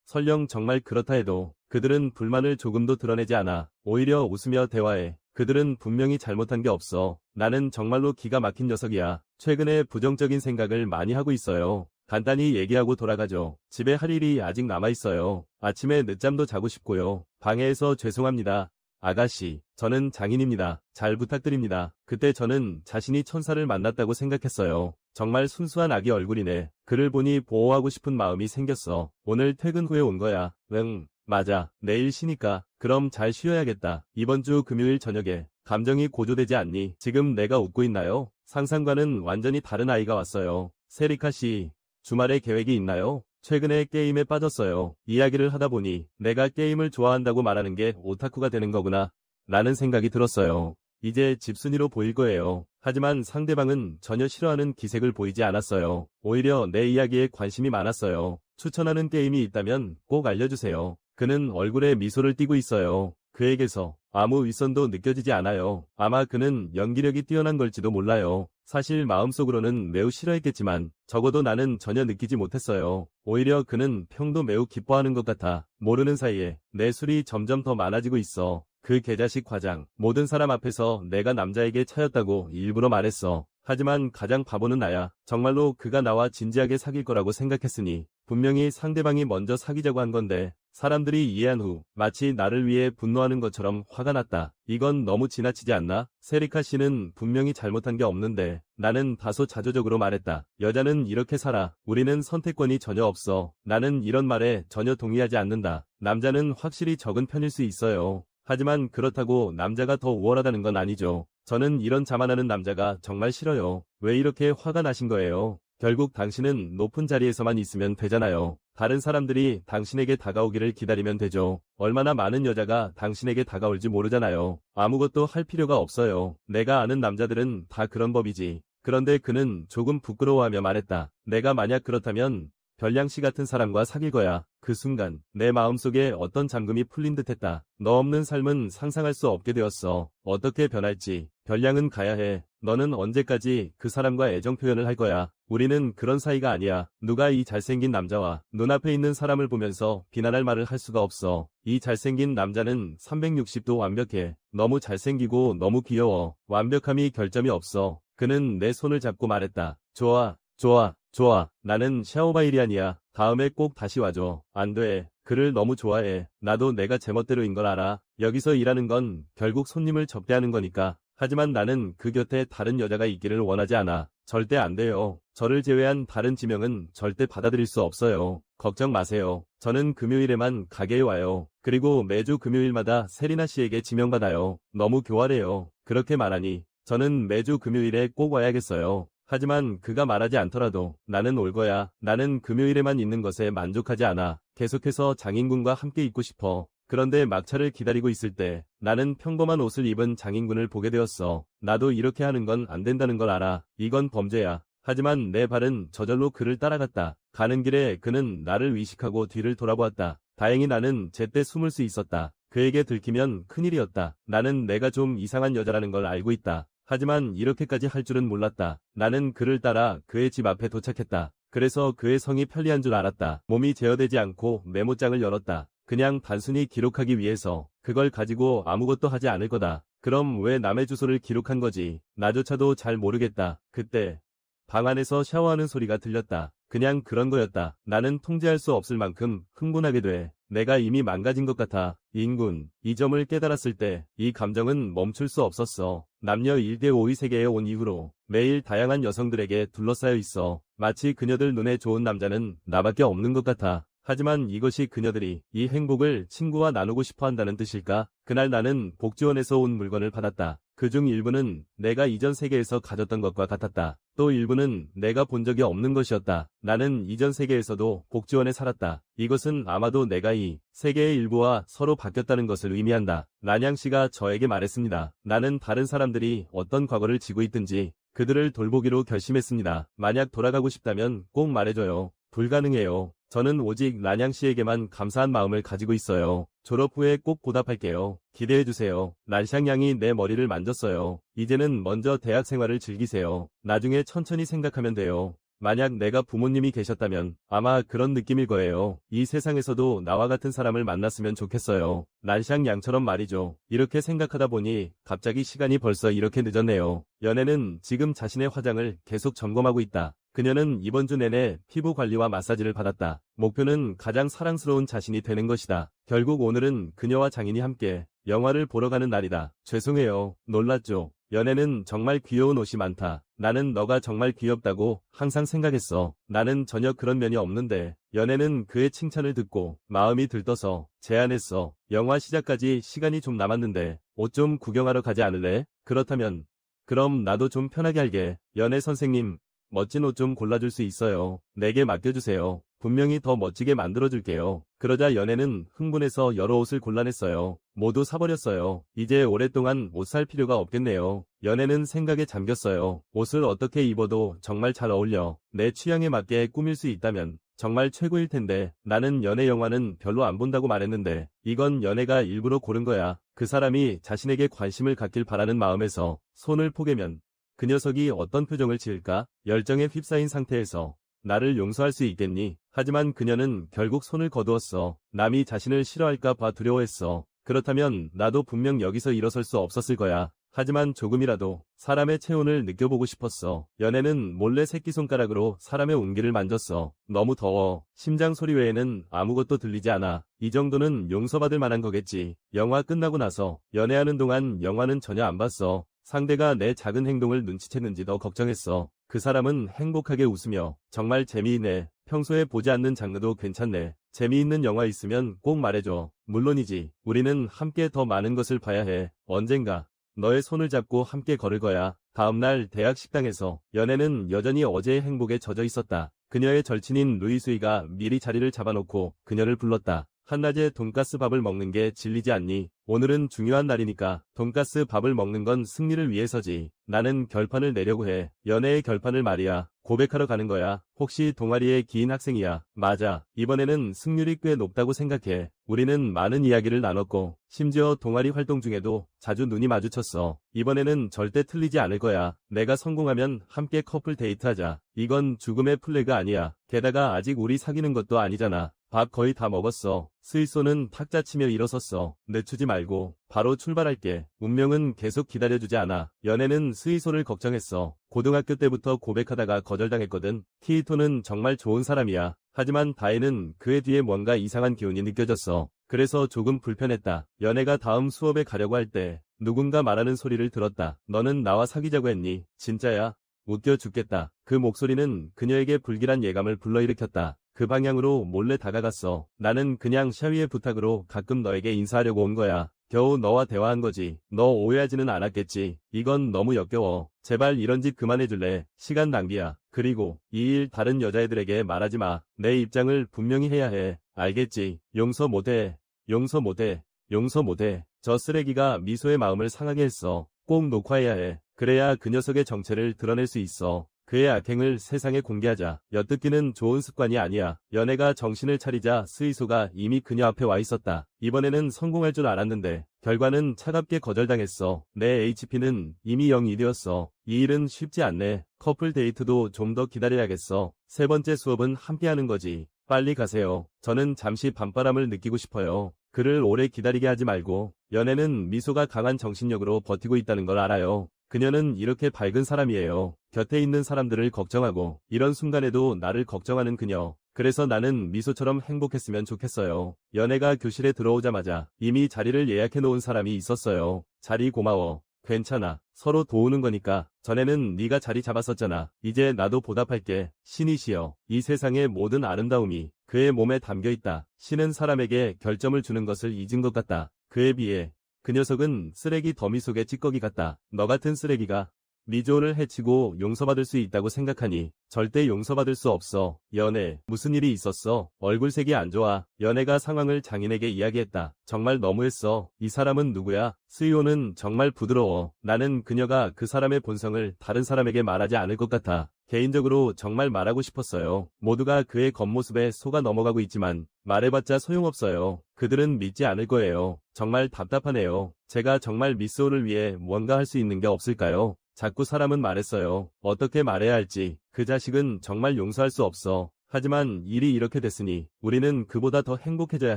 설령 정말 그렇다 해도 그들은 불만을 조금도 드러내지 않아. 오히려 웃으며 대화해. 그들은 분명히 잘못한 게 없어. 나는 정말로 기가 막힌 녀석이야. 최근에 부정적인 생각을 많이 하고 있어요. 간단히 얘기하고 돌아가죠. 집에 할 일이 아직 남아있어요. 아침에 늦잠도 자고 싶고요. 방해해서 죄송합니다. 아가씨, 저는 장인입니다. 잘 부탁드립니다. 그때 저는 자신이 천사를 만났다고 생각했어요. 정말 순수한 아기 얼굴이네. 그를 보니 보호하고 싶은 마음이 생겼어. 오늘 퇴근 후에 온 거야. 응, 맞아. 내일 쉬니까. 그럼 잘 쉬어야겠다. 이번 주 금요일 저녁에. 감정이 고조되지 않니? 지금 내가 웃고 있나요? 상상과는 완전히 다른 아이가 왔어요. 세리카 씨, 주말에 계획이 있나요? 최근에 게임에 빠졌어요. 이야기를 하다 보니 내가 게임을 좋아한다고 말하는 게 오타쿠가 되는 거구나 라는 생각이 들었어요. 이제 집순이로 보일 거예요. 하지만 상대방은 전혀 싫어하는 기색을 보이지 않았어요. 오히려 내 이야기에 관심이 많았어요. 추천하는 게임이 있다면 꼭 알려주세요. 그는 얼굴에 미소를 띠고 있어요. 그에게서 아무 윗선도 느껴지지 않아요. 아마 그는 연기력이 뛰어난 걸지도 몰라요. 사실 마음속으로는 매우 싫어했겠지만 적어도 나는 전혀 느끼지 못했어요. 오히려 그는 평도 매우 기뻐하는 것 같아. 모르는 사이에 내 술이 점점 더 많아지고 있어. 그 개자식 과장, 모든 사람 앞에서 내가 남자에게 차였다고 일부러 말했어. 하지만 가장 바보는 나야. 정말로 그가 나와 진지하게 사귈 거라고 생각했으니 분명히 상대방이 먼저 사귀자고 한 건데 사람들이 이해한 후 마치 나를 위해 분노하는 것처럼 화가 났다. 이건 너무 지나치지 않나? 세리카 씨는 분명히 잘못한 게 없는데 나는 다소 자조적으로 말했다. 여자는 이렇게 살아. 우리는 선택권이 전혀 없어. 나는 이런 말에 전혀 동의하지 않는다. 남자는 확실히 적은 편일 수 있어요. 하지만 그렇다고 남자가 더 우월하다는 건 아니죠. 저는 이런 자만하는 남자가 정말 싫어요. 왜 이렇게 화가 나신 거예요? 결국 당신은 높은 자리에서만 있으면 되잖아요. 다른 사람들이 당신에게 다가오기를 기다리면 되죠. 얼마나 많은 여자가 당신에게 다가올지 모르잖아요. 아무것도 할 필요가 없어요. 내가 아는 남자들은 다 그런 법이지. 그런데 그는 조금 부끄러워하며 말했다. 내가 만약 그렇다면 별량씨 같은 사람과 사귈 거야. 그 순간 내 마음속에 어떤 잠금이 풀린 듯했다. 너 없는 삶은 상상할 수 없게 되었어. 어떻게 변할지. 별량은 가야 해. 너는 언제까지 그 사람과 애정 표현을 할 거야. 우리는 그런 사이가 아니야. 누가 이 잘생긴 남자와 눈앞에 있는 사람을 보면서 비난할 말을 할 수가 없어. 이 잘생긴 남자는 360도 완벽해. 너무 잘생기고 너무 귀여워. 완벽함이 결점이 없어. 그는 내 손을 잡고 말했다. 좋아. 좋아. 좋아. 나는 샤오바이리안이야. 다음에 꼭 다시 와줘. 안 돼. 그를 너무 좋아해. 나도 내가 제멋대로인 걸 알아. 여기서 일하는 건 결국 손님을 접대하는 거니까. 하지만 나는 그 곁에 다른 여자가 있기를 원하지 않아. 절대 안 돼요. 저를 제외한 다른 지명은 절대 받아들일 수 없어요. 걱정 마세요. 저는 금요일에만 가게에 와요. 그리고 매주 금요일마다 세리나 씨에게 지명받아요. 너무 교활해요. 그렇게 말하니 저는 매주 금요일에 꼭 와야겠어요. 하지만 그가 말하지 않더라도 나는 올 거야. 나는 금요일에만 있는 것에 만족하지 않아. 계속해서 장인군과 함께 있고 싶어. 그런데 막차를 기다리고 있을 때 나는 평범한 옷을 입은 장인군을 보게 되었어. 나도 이렇게 하는 건 안 된다는 걸 알아. 이건 범죄야. 하지만 내 발은 저절로 그를 따라갔다. 가는 길에 그는 나를 의식하고 뒤를 돌아보았다. 다행히 나는 제때 숨을 수 있었다. 그에게 들키면 큰일이었다. 나는 내가 좀 이상한 여자라는 걸 알고 있다. 하지만 이렇게까지 할 줄은 몰랐다. 나는 그를 따라 그의 집 앞에 도착했다. 그래서 그의 성이 편리한 줄 알았다. 몸이 제어되지 않고 메모장을 열었다. 그냥 단순히 기록하기 위해서. 그걸 가지고 아무것도 하지 않을 거다. 그럼 왜 남의 주소를 기록한 거지? 나조차도 잘 모르겠다. 그때 방 안에서 샤워하는 소리가 들렸다. 그냥 그런 거였다. 나는 통제할 수 없을 만큼 흥분하게 돼. 내가 이미 망가진 것 같아. 인군, 이 점을 깨달았을 때 이 감정은 멈출 수 없었어. 남녀 1대 5의 세계에 온 이후로 매일 다양한 여성들에게 둘러싸여 있어. 마치 그녀들 눈에 좋은 남자는 나밖에 없는 것 같아. 하지만 이것이 그녀들이 이 행복을 친구와 나누고 싶어 한다는 뜻일까? 그날 나는 복지원에서 온 물건을 받았다. 그중 일부는 내가 이전 세계에서 가졌던 것과 같았다. 또 일부는 내가 본 적이 없는 것이었다. 나는 이전 세계에서도 복지원에 살았다. 이것은 아마도 내가 이 세계의 일부와 서로 바뀌었다는 것을 의미한다. 란양 씨가 저에게 말했습니다. 나는 다른 사람들이 어떤 과거를 지고 있든지 그들을 돌보기로 결심했습니다. 만약 돌아가고 싶다면 꼭 말해줘요. 불가능해요. 저는 오직 란양 씨에게만 감사한 마음을 가지고 있어요. 졸업 후에 꼭 보답할게요. 기대해주세요. 란샹 양이 내 머리를 만졌어요. 이제는 먼저 대학 생활을 즐기세요. 나중에 천천히 생각하면 돼요. 만약 내가 부모님이 계셨다면 아마 그런 느낌일 거예요. 이 세상에서도 나와 같은 사람을 만났으면 좋겠어요. 란샹 양처럼 말이죠. 이렇게 생각하다 보니 갑자기 시간이 벌써 이렇게 늦었네요. 연애는 지금 자신의 화장을 계속 점검하고 있다. 그녀는 이번 주 내내 피부 관리와 마사지를 받았다. 목표는 가장 사랑스러운 자신이 되는 것이다. 결국 오늘은 그녀와 장인이 함께 영화를 보러 가는 날이다. 죄송해요. 놀랐죠? 연애는 정말 귀여운 옷이 많다. 나는 너가 정말 귀엽다고 항상 생각했어. 나는 전혀 그런 면이 없는데 연애는 그의 칭찬을 듣고 마음이 들떠서 제안했어. 영화 시작까지 시간이 좀 남았는데 옷 좀 구경하러 가지 않을래? 그렇다면 그럼 나도 좀 편하게 할게. 연애 선생님, 멋진 옷 좀 골라줄 수 있어요. 내게 맡겨주세요. 분명히 더 멋지게 만들어줄게요. 그러자 연애는 흥분해서 여러 옷을 골라냈어요. 모두 사버렸어요. 이제 오랫동안 옷 살 필요가 없겠네요. 연애는 생각에 잠겼어요. 옷을 어떻게 입어도 정말 잘 어울려. 내 취향에 맞게 꾸밀 수 있다면 정말 최고일 텐데 나는 연애 영화는 별로 안 본다고 말했는데 이건 연애가 일부러 고른 거야. 그 사람이 자신에게 관심을 갖길 바라는 마음에서 손을 포개면 그 녀석이 어떤 표정을 지을까? 열정에 휩싸인 상태에서 나를 용서할 수 있겠니? 하지만 그녀는 결국 손을 거두었어. 남이 자신을 싫어할까 봐 두려워했어. 그렇다면 나도 분명 여기서 일어설 수 없었을 거야. 하지만 조금이라도 사람의 체온을 느껴보고 싶었어. 연애는 몰래 새끼손가락으로 사람의 온기를 만졌어. 너무 더워. 심장 소리 외에는 아무것도 들리지 않아. 이 정도는 용서받을 만한 거겠지. 영화 끝나고 나서 연애하는 동안 영화는 전혀 안 봤어. 상대가 내 작은 행동을 눈치챘는지 더 걱정했어. 그 사람은 행복하게 웃으며 정말 재미있네. 평소에 보지 않는 장르도 괜찮네. 재미있는 영화 있으면 꼭 말해줘. 물론이지. 우리는 함께 더 많은 것을 봐야 해. 언젠가 너의 손을 잡고 함께 걸을 거야. 다음날 대학 식당에서 연애는 여전히 어제의 행복에 젖어 있었다. 그녀의 절친인 루이수이가 미리 자리를 잡아놓고 그녀를 불렀다. 한낮에 돈가스 밥을 먹는 게 질리지 않니? 오늘은 중요한 날이니까 돈가스 밥을 먹는 건 승리를 위해서지. 나는 결판을 내려고 해. 연애의 결판을 말이야. 고백하러 가는 거야. 혹시 동아리의 긴 학생이야? 맞아. 이번에는 승률이 꽤 높다고 생각해. 우리는 많은 이야기를 나눴고 심지어 동아리 활동 중에도 자주 눈이 마주쳤어. 이번에는 절대 틀리지 않을 거야. 내가 성공하면 함께 커플 데이트하자. 이건 죽음의 플래그 아니야. 게다가 아직 우리 사귀는 것도 아니잖아. 밥 거의 다 먹었어. 스이소는 탁자 치며 일어섰어. 늦추지 말고 바로 출발할게. 운명은 계속 기다려주지 않아. 연애는 스이소를 걱정했어. 고등학교 때부터 고백하다가 거절당했거든. 키이토는 정말 좋은 사람이야. 하지만 다혜는 그의 뒤에 뭔가 이상한 기운이 느껴졌어. 그래서 조금 불편했다. 연애가 다음 수업에 가려고 할 때 누군가 말하는 소리를 들었다. 너는 나와 사귀자고 했니? 진짜야? 웃겨 죽겠다. 그 목소리는 그녀에게 불길한 예감을 불러일으켰다. 그 방향으로 몰래 다가갔어. 나는 그냥 샤위의 부탁으로 가끔 너에게 인사하려고 온 거야. 겨우 너와 대화한 거지. 너 오해하지는 않았겠지. 이건 너무 역겨워. 제발 이런 짓 그만해줄래? 시간 낭비야. 그리고 이 일 다른 여자애들에게 말하지 마. 내 입장을 분명히 해야 해. 알겠지? 용서 못해. 용서 못해. 용서 못해. 저 쓰레기가 미소의 마음을 상하게 했어. 꼭 녹화해야 해. 그래야 그 녀석의 정체를 드러낼 수 있어. 그의 악행을 세상에 공개하자. 엿듣기는 좋은 습관이 아니야. 연애가 정신을 차리자 스이소가 이미 그녀 앞에 와 있었다. 이번에는 성공할 줄 알았는데 결과는 차갑게 거절당했어. 내 HP는 이미 0이 되었어. 이 일은 쉽지 않네. 커플 데이트도 좀 더 기다려야겠어. 세 번째 수업은 함께하는 거지. 빨리 가세요. 저는 잠시 밤바람을 느끼고 싶어요. 그를 오래 기다리게 하지 말고. 연애는 미소가 강한 정신력으로 버티고 있다는 걸 알아요. 그녀는 이렇게 밝은 사람이에요. 곁에 있는 사람들을 걱정하고 이런 순간에도 나를 걱정하는 그녀. 그래서 나는 미소처럼 행복했으면 좋겠어요. 연애가 교실에 들어오자마자 이미 자리를 예약해 놓은 사람이 있었어요. 자리 고마워. 괜찮아. 서로 도우는 거니까. 전에는 네가 자리 잡았었잖아. 이제 나도 보답할게. 신이시여. 이 세상의 모든 아름다움이 그의 몸에 담겨있다. 신은 사람에게 결점을 주는 것을 잊은 것 같다. 그에 비해 그 녀석은 쓰레기 더미 속의 찌꺼기 같다. 너 같은 쓰레기가 미조를 해치고 용서받을 수 있다고 생각하니 절대 용서받을 수 없어. 연애, 무슨 일이 있었어? 얼굴색이 안 좋아. 연애가 상황을 장인에게 이야기했다. 정말 너무했어. 이 사람은 누구야? 스이오는 정말 부드러워. 나는 그녀가 그 사람의 본성을 다른 사람에게 말하지 않을 것 같아. 개인적으로 정말 말하고 싶었어요. 모두가 그의 겉모습에 속아 넘어가고 있지만 말해봤자 소용없어요. 그들은 믿지 않을 거예요. 정말 답답하네요. 제가 정말 미스오를 위해 뭔가 할 수 있는 게 없을까요? 자꾸 사람은 말했어요. 어떻게 말해야 할지. 그 자식은 정말 용서할 수 없어. 하지만 일이 이렇게 됐으니 우리는 그보다 더 행복해져야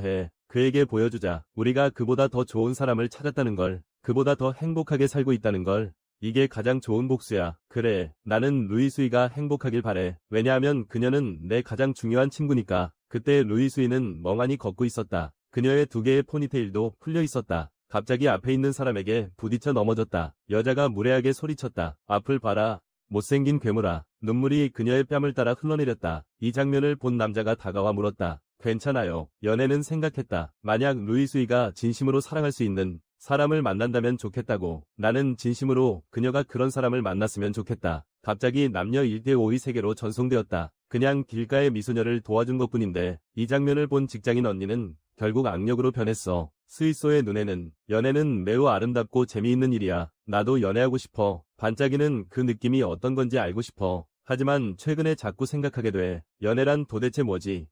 해. 그에게 보여주자. 우리가 그보다 더 좋은 사람을 찾았다는 걸. 그보다 더 행복하게 살고 있다는 걸. 이게 가장 좋은 복수야. 그래, 나는 루이수이가 행복하길 바래. 왜냐하면 그녀는 내 가장 중요한 친구니까. 그때 루이수이는 멍하니 걷고 있었다. 그녀의 두 개의 포니테일도 풀려 있었다. 갑자기 앞에 있는 사람에게 부딪혀 넘어졌다. 여자가 무례하게 소리쳤다. 앞을 봐라. 못생긴 괴물아. 눈물이 그녀의 뺨을 따라 흘러내렸다. 이 장면을 본 남자가 다가와 물었다. 괜찮아요. 연애는 생각했다. 만약 루이수이가 진심으로 사랑할 수 있는 사람을 만난다면 좋겠다고. 나는 진심으로 그녀가 그런 사람을 만났으면 좋겠다. 갑자기 남녀 1대5의 세계로 전송되었다. 그냥 길가의 미소녀를 도와준 것뿐인데 이 장면을 본 직장인 언니는 결국 악력으로 변했어. 스위소의 눈에는 연애는 매우 아름답고 재미있는 일이야. 나도 연애하고 싶어. 반짝이는 그 느낌이 어떤 건지 알고 싶어. 하지만 최근에 자꾸 생각하게 돼. 연애란 도대체 뭐지?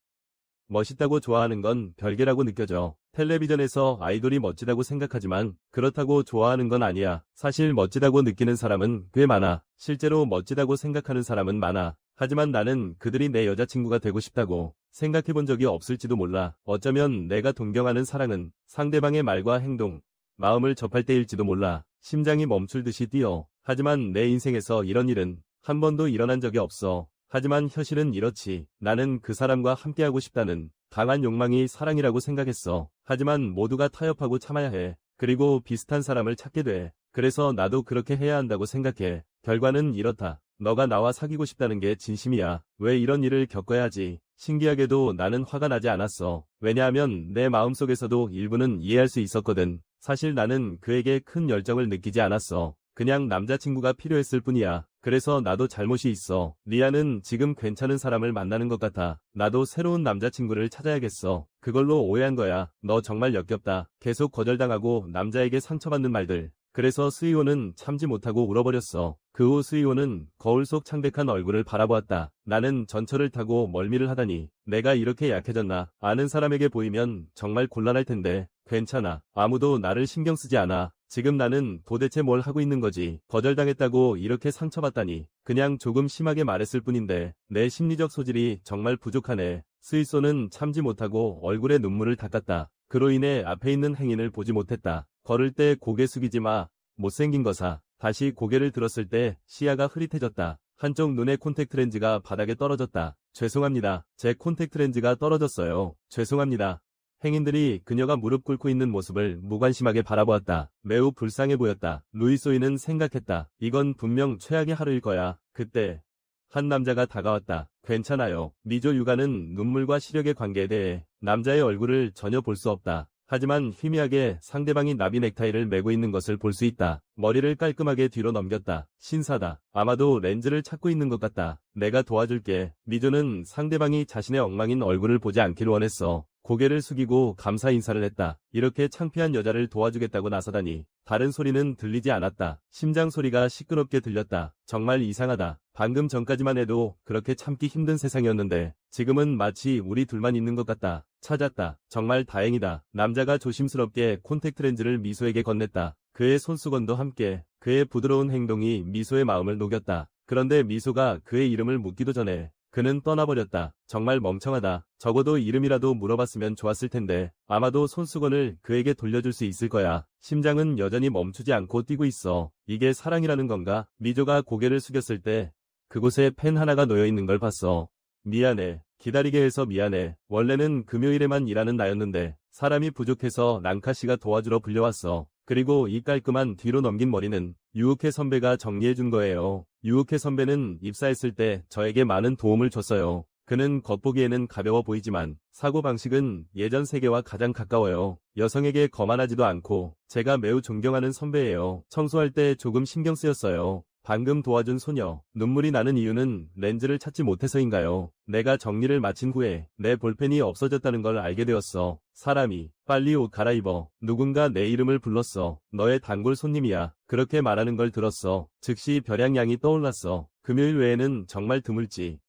멋있다고 좋아하는 건 별개라고 느껴져. 텔레비전에서 아이돌이 멋지다고 생각하지만 그렇다고 좋아하는 건 아니야. 사실 멋지다고 느끼는 사람은 꽤 많아. 실제로 멋지다고 생각하는 사람은 많아. 하지만 나는 그들이 내 여자친구가 되고 싶다고 생각해본 적이 없을지도 몰라. 어쩌면 내가 동경하는 사랑은 상대방의 말과 행동, 마음을 접할 때일지도 몰라. 심장이 멈출 듯이 뛰어. 하지만 내 인생에서 이런 일은 한 번도 일어난 적이 없어. 하지만 현실은 이렇지. 나는 그 사람과 함께하고 싶다는 강한 욕망이 사랑이라고 생각했어. 하지만 모두가 타협하고 참아야 해. 그리고 비슷한 사람을 찾게 돼. 그래서 나도 그렇게 해야 한다고 생각해. 결과는 이렇다. 너가 나와 사귀고 싶다는 게 진심이야. 왜 이런 일을 겪어야 하지? 신기하게도 나는 화가 나지 않았어. 왜냐하면 내 마음속에서도 일부는 이해할 수 있었거든. 사실 나는 그에게 큰 열정을 느끼지 않았어. 그냥 남자친구가 필요했을 뿐이야. 그래서 나도 잘못이 있어. 리아는 지금 괜찮은 사람을 만나는 것 같아. 나도 새로운 남자친구를 찾아야겠어. 그걸로 오해한 거야. 너 정말 역겹다. 계속 거절당하고 남자에게 상처받는 말들. 그래서 스이오는 참지 못하고 울어버렸어. 그 후 스이오는 거울 속 창백한 얼굴을 바라보았다. 나는 전철을 타고 멀미를 하다니 내가 이렇게 약해졌나. 아는 사람에게 보이면 정말 곤란할 텐데 괜찮아. 아무도 나를 신경 쓰지 않아. 지금 나는 도대체 뭘 하고 있는 거지? 거절당했다고 이렇게 상처받다니. 그냥 조금 심하게 말했을 뿐인데 내 심리적 소질이 정말 부족하네. 스이소는 참지 못하고 얼굴에 눈물을 닦았다. 그로 인해 앞에 있는 행인을 보지 못했다. 걸을 때 고개 숙이지 마. 못생긴 거사. 다시 고개를 들었을 때 시야가 흐릿해졌다. 한쪽 눈의 콘택트 렌즈가 바닥에 떨어졌다. 죄송합니다. 제 콘택트 렌즈가 떨어졌어요. 죄송합니다. 행인들이 그녀가 무릎 꿇고 있는 모습을 무관심하게 바라보았다. 매우 불쌍해 보였다. 루이소이는 생각했다. 이건 분명 최악의 하루일 거야. 그때 한 남자가 다가왔다. 괜찮아요. 미조 유가는 눈물과 시력의 관계에 대해 남자의 얼굴을 전혀 볼 수 없다. 하지만 희미하게 상대방이 나비 넥타이를 메고 있는 것을 볼 수 있다. 머리를 깔끔하게 뒤로 넘겼다. 신사다. 아마도 렌즈를 찾고 있는 것 같다. 내가 도와줄게. 미조는 상대방이 자신의 엉망인 얼굴을 보지 않기를 원했어. 고개를 숙이고 감사 인사를 했다. 이렇게 창피한 여자를 도와주겠다고 나서다니. 다른 소리는 들리지 않았다. 심장 소리가 시끄럽게 들렸다. 정말 이상하다. 방금 전까지만 해도 그렇게 참기 힘든 세상이었는데 지금은 마치 우리 둘만 있는 것 같다. 찾았다. 정말 다행이다. 남자가 조심스럽게 콘택트 렌즈를 미소에게 건넸다. 그의 손수건도 함께. 그의 부드러운 행동이 미소의 마음을 녹였다. 그런데 미소가 그의 이름을 묻기도 전에 그는 떠나버렸다. 정말 멍청하다. 적어도 이름이라도 물어봤으면 좋았을 텐데 아마도 손수건을 그에게 돌려줄 수 있을 거야. 심장은 여전히 멈추지 않고 뛰고 있어. 이게 사랑이라는 건가? 미조가 고개를 숙였을 때 그곳에 펜 하나가 놓여있는 걸 봤어. 미안해. 기다리게 해서 미안해. 원래는 금요일에만 일하는 나였는데 사람이 부족해서 랑카씨가 도와주러 불려왔어. 그리고 이 깔끔한 뒤로 넘긴 머리는 유우케 선배가 정리해준 거예요. 유우케 선배는 입사했을 때 저에게 많은 도움을 줬어요. 그는 겉보기에는 가벼워 보이지만 사고방식은 예전 세계와 가장 가까워요. 여성에게 거만하지도 않고 제가 매우 존경하는 선배예요. 청소할 때 조금 신경 쓰였어요. 방금 도와준 소녀, 눈물이 나는 이유는 렌즈를 찾지 못해서인가요? 내가 정리를 마친 후에 내 볼펜이 없어졌다는 걸 알게 되었어. 사람이 빨리 옷 갈아입어. 누군가 내 이름을 불렀어. 너의 단골 손님이야. 그렇게 말하는 걸 들었어. 즉시 별양양이 떠올랐어. 금요일 외에는 정말 드물지.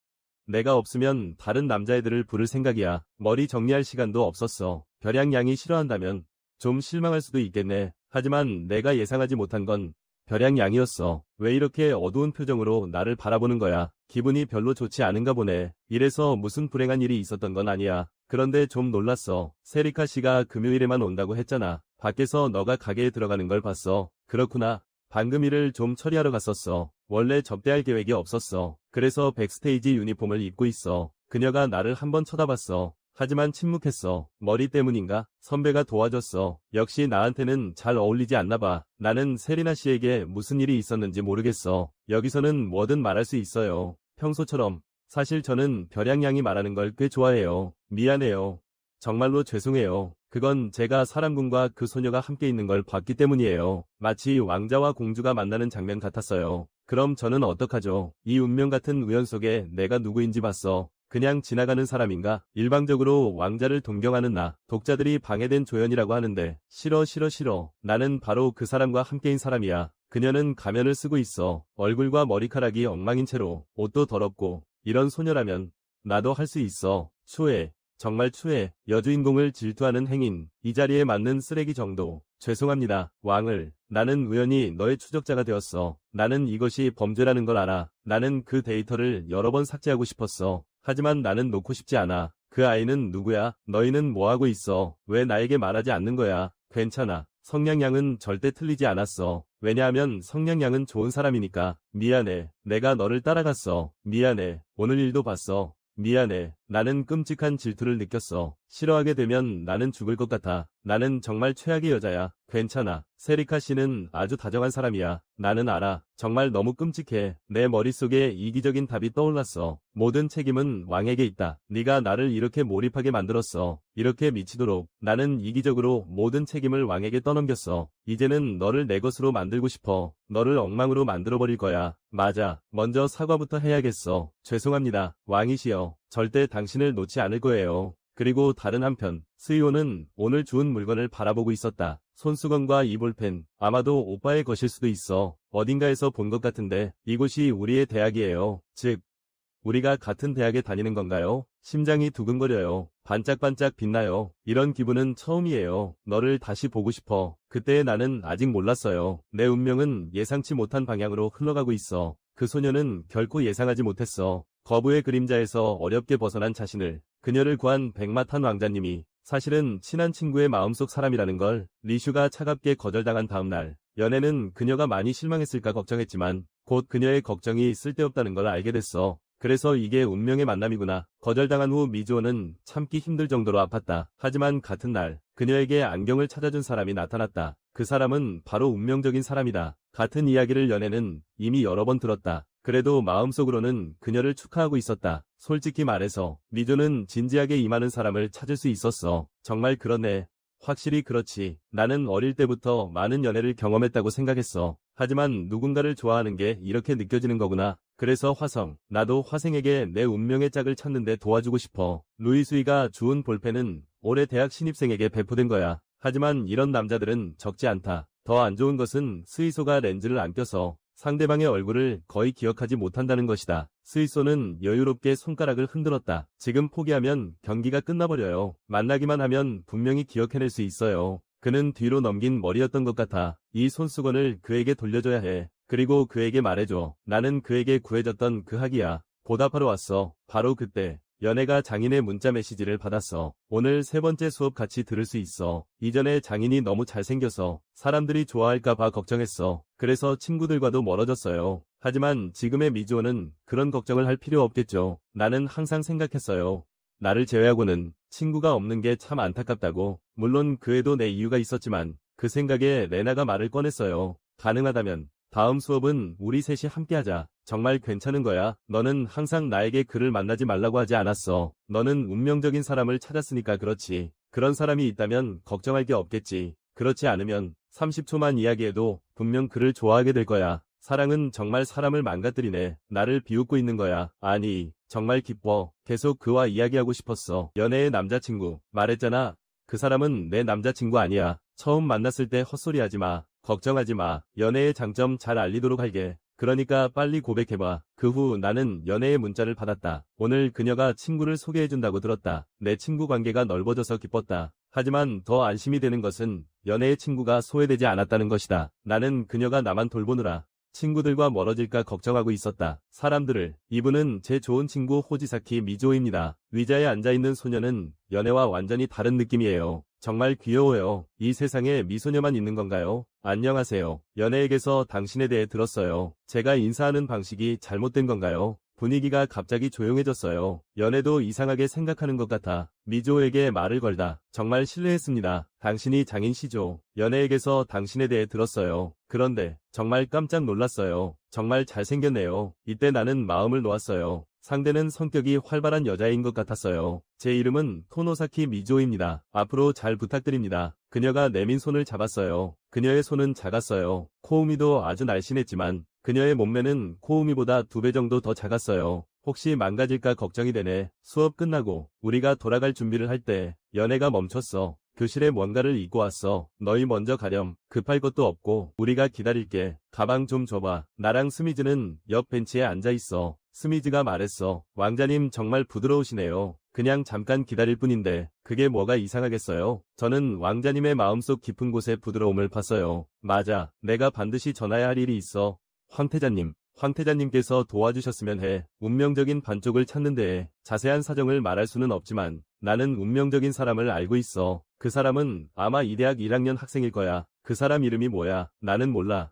내가 없으면 다른 남자애들을 부를 생각이야. 머리 정리할 시간도 없었어. 별양양이 싫어한다면 좀 실망할 수도 있겠네. 하지만 내가 예상하지 못한 건 별양양이었어. 왜 이렇게 어두운 표정으로 나를 바라보는 거야? 기분이 별로 좋지 않은가 보네. 이래서 무슨 불행한 일이 있었던 건 아니야. 그런데 좀 놀랐어. 세리카 씨가 금요일에만 온다고 했잖아. 밖에서 너가 가게에 들어가는 걸 봤어. 그렇구나. 방금 일을 좀 처리하러 갔었어. 원래 접대할 계획이 없었어. 그래서 백스테이지 유니폼을 입고 있어. 그녀가 나를 한번 쳐다봤어. 하지만 침묵했어. 머리 때문인가? 선배가 도와줬어. 역시 나한테는 잘 어울리지 않나 봐. 나는 세리나 씨에게 무슨 일이 있었는지 모르겠어. 여기서는 뭐든 말할 수 있어요. 평소처럼. 사실 저는 별양양이 말하는 걸 꽤 좋아해요. 미안해요. 정말로 죄송해요. 그건 제가 사람군과 그 소녀가 함께 있는 걸 봤기 때문이에요. 마치 왕자와 공주가 만나는 장면 같았어요. 그럼 저는 어떡하죠? 이 운명 같은 우연 속에 내가 누구인지 봤어. 그냥 지나가는 사람인가? 일방적으로 왕자를 동경하는 나. 독자들이 방해된 조연이라고 하는데 싫어 싫어 싫어. 나는 바로 그 사람과 함께인 사람이야. 그녀는 가면을 쓰고 있어. 얼굴과 머리카락이 엉망인 채로 옷도 더럽고 이런 소녀라면 나도 할 수 있어. 추해. 정말 추해. 여주인공을 질투하는 행인. 이 자리에 맞는 쓰레기 정도. 죄송합니다. 왕을. 나는 우연히 너의 추적자가 되었어. 나는 이것이 범죄라는 걸 알아. 나는 그 데이터를 여러 번 삭제하고 싶었어. 하지만 나는 놓고 싶지 않아. 그 아이는 누구야? 너희는 뭐하고 있어? 왜 나에게 말하지 않는 거야? 괜찮아. 성냥양은 절대 틀리지 않았어. 왜냐하면 성냥양은 좋은 사람이니까. 미안해. 내가 너를 따라갔어. 미안해. 오늘 일도 봤어. 미안해. 나는 끔찍한 질투를 느꼈어. 싫어하게 되면 나는 죽을 것 같아. 나는 정말 최악의 여자야. 괜찮아. 세리카 씨는 아주 다정한 사람이야. 나는 알아. 정말 너무 끔찍해. 내 머릿속에 이기적인 답이 떠올랐어. 모든 책임은 왕에게 있다. 네가 나를 이렇게 몰입하게 만들었어. 이렇게 미치도록. 나는 이기적으로 모든 책임을 왕에게 떠넘겼어. 이제는 너를 내 것으로 만들고 싶어. 너를 엉망으로 만들어버릴 거야. 맞아. 먼저 사과부터 해야겠어. 죄송합니다. 왕이시여. 절대 당신을 놓지 않을 거예요. 그리고 다른 한편, 스이오는 오늘 주운 물건을 바라보고 있었다. 손수건과 이 볼펜, 아마도 오빠의 것일 수도 있어. 어딘가에서 본 것 같은데, 이곳이 우리의 대학이에요. 즉, 우리가 같은 대학에 다니는 건가요? 심장이 두근거려요. 반짝반짝 빛나요. 이런 기분은 처음이에요. 너를 다시 보고 싶어. 그때의 나는 아직 몰랐어요. 내 운명은 예상치 못한 방향으로 흘러가고 있어. 그 소녀는 결코 예상하지 못했어. 거부의 그림자에서 어렵게 벗어난 자신을, 그녀를 구한 백마탄 왕자님이 사실은 친한 친구의 마음속 사람이라는 걸. 리슈가 차갑게 거절당한 다음 날, 연애는 그녀가 많이 실망했을까 걱정했지만 곧 그녀의 걱정이 쓸데없다는 걸 알게 됐어. 그래서 이게 운명의 만남이구나. 거절당한 후 미주오는 참기 힘들 정도로 아팠다. 하지만 같은 날 그녀에게 안경을 찾아준 사람이 나타났다. 그 사람은 바로 운명적인 사람이다. 같은 이야기를 연애는 이미 여러 번 들었다. 그래도 마음속으로는 그녀를 축하하고 있었다. 솔직히 말해서 미조는 진지하게 임하는 사람을 찾을 수 있었어. 정말 그러네. 확실히 그렇지. 나는 어릴 때부터 많은 연애를 경험했다고 생각했어. 하지만 누군가를 좋아하는 게 이렇게 느껴지는 거구나. 그래서 화성, 나도 화생에게 내 운명의 짝을 찾는데 도와주고 싶어. 루이수이가 주운 볼펜은 올해 대학 신입생에게 배포된 거야. 하지만 이런 남자들은 적지 않다. 더 안 좋은 것은 스이소가 렌즈를 안 껴서 상대방의 얼굴을 거의 기억하지 못한다는 것이다. 스이소는 여유롭게 손가락을 흔들었다. 지금 포기하면 경기가 끝나버려요. 만나기만 하면 분명히 기억해낼 수 있어요. 그는 뒤로 넘긴 머리였던 것 같아. 이 손수건을 그에게 돌려줘야 해. 그리고 그에게 말해줘. 나는 그에게 구해줬던 그 학이야. 보답하러 왔어. 바로 그때 연애가 장인의 문자 메시지를 받았어. 오늘 세 번째 수업 같이 들을 수 있어. 이전에 장인이 너무 잘생겨서 사람들이 좋아할까봐 걱정했어. 그래서 친구들과도 멀어졌어요. 하지만 지금의 미주오는 그런 걱정을 할 필요 없겠죠. 나는 항상 생각했어요. 나를 제외하고는 친구가 없는 게 참 안타깝다고. 물론 그에도 내 이유가 있었지만 그 생각에 레나가 말을 꺼냈어요. 가능하다면 다음 수업은 우리 셋이 함께하자. 정말 괜찮은 거야. 너는 항상 나에게 그를 만나지 말라고 하지 않았어. 너는 운명적인 사람을 찾았으니까 그렇지. 그런 사람이 있다면 걱정할 게 없겠지. 그렇지 않으면 30초만 이야기해도 분명 그를 좋아하게 될 거야. 사랑은 정말 사람을 망가뜨리네. 나를 비웃고 있는 거야. 아니, 정말 기뻐. 계속 그와 이야기하고 싶었어. 연애의 남자친구. 말했잖아. 그 사람은 내 남자친구 아니야. 처음 만났을 때 헛소리하지 마. 걱정하지 마. 연애의 장점 잘 알리도록 할게. 그러니까 빨리 고백해봐. 그 후 나는 연애의 문자를 받았다. 오늘 그녀가 친구를 소개해준다고 들었다. 내 친구 관계가 넓어져서 기뻤다. 하지만 더 안심이 되는 것은 연애의 친구가 소외되지 않았다는 것이다. 나는 그녀가 나만 돌보느라 친구들과 멀어질까 걱정하고 있었다. 사람들을. 이분은 제 좋은 친구 호지사키 미조입니다. 의자에 앉아있는 소녀는 연애와 완전히 다른 느낌이에요. 정말 귀여워요. 이 세상에 미소녀만 있는 건가요? 안녕하세요. 연애에게서 당신에 대해 들었어요. 제가 인사하는 방식이 잘못된 건가요? 분위기가 갑자기 조용해졌어요. 연애도 이상하게 생각하는 것 같아. 미조에게 말을 걸다. 정말 실례했습니다. 당신이 장인시죠. 연애에게서 당신에 대해 들었어요. 그런데 정말 깜짝 놀랐어요. 정말 잘생겼네요. 이때 나는 마음을 놓았어요. 상대는 성격이 활발한 여자인 것 같았어요. 제 이름은 토노사키 미조입니다. 앞으로 잘 부탁드립니다. 그녀가 내민 손을 잡았어요. 그녀의 손은 작았어요. 코우미도 아주 날씬했지만 그녀의 몸매는 코우미보다 2배 정도 더 작았어요. 혹시 망가질까 걱정이 되네. 수업 끝나고 우리가 돌아갈 준비를 할 때 연애가 멈췄어. 교실에 뭔가를 잊고 왔어. 너희 먼저 가렴. 급할 것도 없고 우리가 기다릴게. 가방 좀 줘봐. 나랑 스미즈는 옆 벤치에 앉아있어. 스미즈가 말했어. 왕자님 정말 부드러우시네요. 그냥 잠깐 기다릴 뿐인데 그게 뭐가 이상하겠어요? 저는 왕자님의 마음속 깊은 곳에 부드러움을 봤어요. 맞아. 내가 반드시 전화해야 할 일이 있어. 황태자님께서 도와주셨으면 해. 운명적인 반쪽을 찾는 데에 자세한 사정을 말할 수는 없지만 나는 운명적인 사람을 알고 있어. 그 사람은 아마 이 대학 1학년 학생일 거야. 그 사람 이름이 뭐야? 나는 몰라.